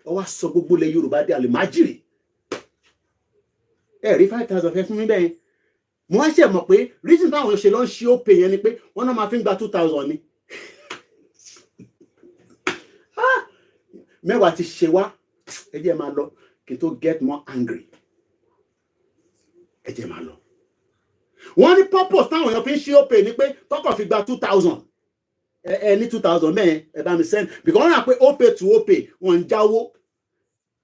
wá sọ gbogbo ilẹ̀ Yorùbá dé àlìmájìrì ẹ rí 5,000 fẹ́ fún mi bẹ́ẹ̀ mo wá ṣe mọ̀ pé reason táwọn ṣe lọ ń ṣe ó pè yẹn ni pé wọ́n náà máa fi ń gba 2,000 ni mẹ́wàá ti ṣe wá ẹ jẹ́ máa lọ kí n tó get more angry ẹ jẹ́ máa lọ wọ́n ní purpose táwọn èèyàn fi ń ṣe ó pè ní pé tọ́kọ̀ fi gba 2,000 ẹ ní 2,000 mẹ́ẹ̀ ẹ bá mi send because wọ́n rà pé ó pay to ó pay wọ́n ń jáwó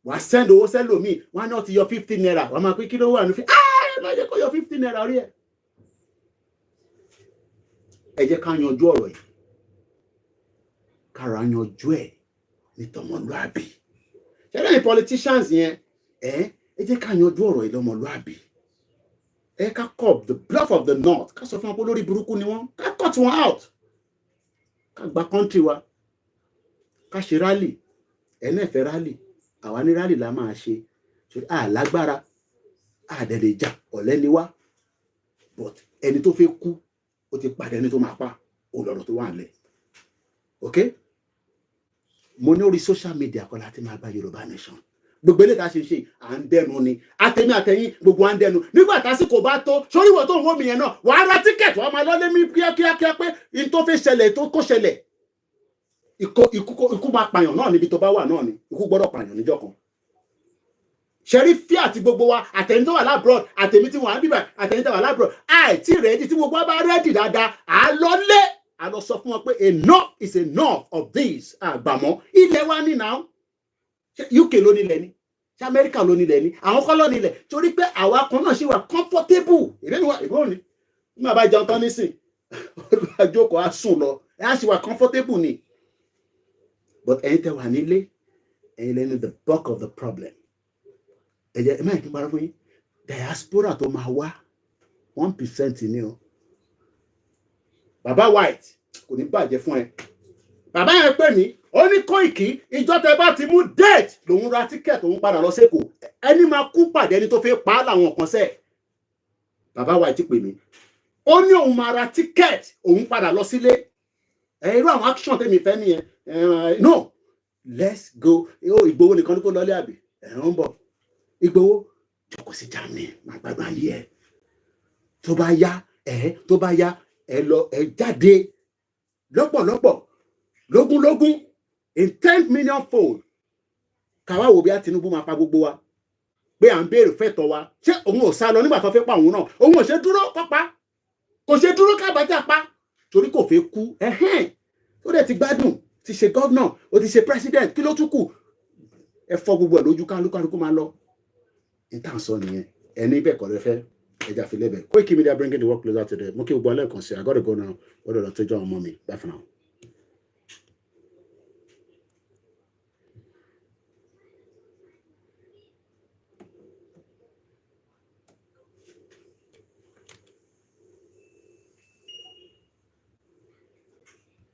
wàá send owó sẹ́lòmíì wọ́n á náà ti yọ 50 naira wọ́n máa pín kí ló wà ní fi má jẹ́ kó yọ 50 naira orí ẹ̀ ẹ jẹ́ ká yanjú ọ̀rọ̀ yìí kára yanjú ẹ̀ ní tọmọlúàbí ṣẹlẹ̀ ní politicians yẹn ẹ jẹ́ ká yanjú ọ̀rọ̀ yìí lọ́mọlúàbí ẹ ká curb the bluff of the north ká sọ fún wọn pé lórí burúkú ni wọ́n ká cut wọn out ká gba country wa ká ṣe rally ẹ náà fẹ́ rally àwa ní rally la máa ṣe torí àlágbára àdẹ̀lẹ̀ jà ọ̀lẹ́ ni wá but ẹni tó fẹ́ kú ó ti pàdé ẹni tó máa pa òlọ́rọ̀ tó wà nílẹ̀ ok mo ní orí social media kọ́ láti máa gba Yorùbá nation gbogbo eléyìí tá a ṣe à ń dẹnu ni àtẹ̀mí àtẹ̀yìn gbogbo à ń dẹnu nígbà tásìkò bá tó sórí ìwọ tó ń wó mi yẹn náà wàá ra tíkẹ̀tì wàá máa lọ́lé mi kíákíá pé in tó fẹ́ ṣẹlẹ̀ tó kó ṣẹlẹ̀ ikú máa pààyàn náà níbi tó bá wà náà ni ikú gbọ́dọ̀ pààyàn níjọ́ kan ṣẹ̀rí fí àti gbogbo wa àtẹ̀yìn tó wà lábroad àtẹ̀mí tí wọ́n á bíbà àtẹ̀yìn tó wà lábroad àìtí rẹ̀ẹ́dì tí gbogbo wa bá rẹ́dì dáadáa à lọ́lé à lọ sọ fún wọn pé enough is enough of this àgbàmọ́ ilẹ̀ wa ní náà UK ló nílẹ̀ ni ṣé Amẹ́ríkà ló nílẹ̀ ni àwọn kọ́ ló nílẹ̀ torí pé àwa kan náà ṣì wà comfortable ìbéèrè ní bí wọ́n bá jẹun tán nísìn olùwàjókòó á sùn lọ ẹ̀ á ṣì wà comfortable ni but ẹ̀yin tẹ́ wà nílé ẹ̀yin lẹ́nu the bulk of the problem ẹ̀jẹ̀ ẹ̀ máa kí n parọ́ fún yín diaspora tó máa wá 1% ni o bàbá White kò ní bàjẹ́ fún ẹ bàbá yẹn pè mí ó ní Koiki ìjọ tẹ́ bá ti mú date lòun ra ticket òun padà lọ sẹ́kọ̀ọ́ ẹni máa kú pàdé ẹni tó fẹ́ pa á làwọn kan sẹ́ẹ̀ bàbá White pè mí ó ní òun máa ra ticket òun padà lọ sílé irú àwọn action tẹ́mi fẹ́ nìyẹn no let's go Ìgbòho nìkan ní kó lọlé àbí ẹ̀rọ ń bọ̀ Ìgbòho jókòó sí Germany máa gbàgbà yí ẹ tó bá yá ẹ lọ ẹ jáde lọ́pọ̀lọpọ̀ lógúnlógún in 10 million fold káwá wo bí a Tinubu máa pa gbogbo wa pé à ń béèrè fẹ́tọ̀ wa ṣé òun ò sá lọ nígbà tó fẹ́ pa òun náà òun ò ṣe dúró pápá kò ṣe dúró kábàjá pa torí kò fẹ́ kú ó dẹ̀ ti gbádùn ti ṣe gọ́vnà ó ti ṣe president kí ló tún kù ẹ fọ́ gbogbo ẹ̀ lójú kálukú máa lọ ìtàn sọ nìyẹn ẹni bẹ́ẹ̀ kọ́ lẹ fẹ́ ẹja fi lẹ́bẹ̀ẹ́ Koikimedia bringing the work closer to the mo kí gbogbo alẹ́ kan sí I gotta go now wọ́n lọ́ọ́ tó jọ ọmọ mi bye for now.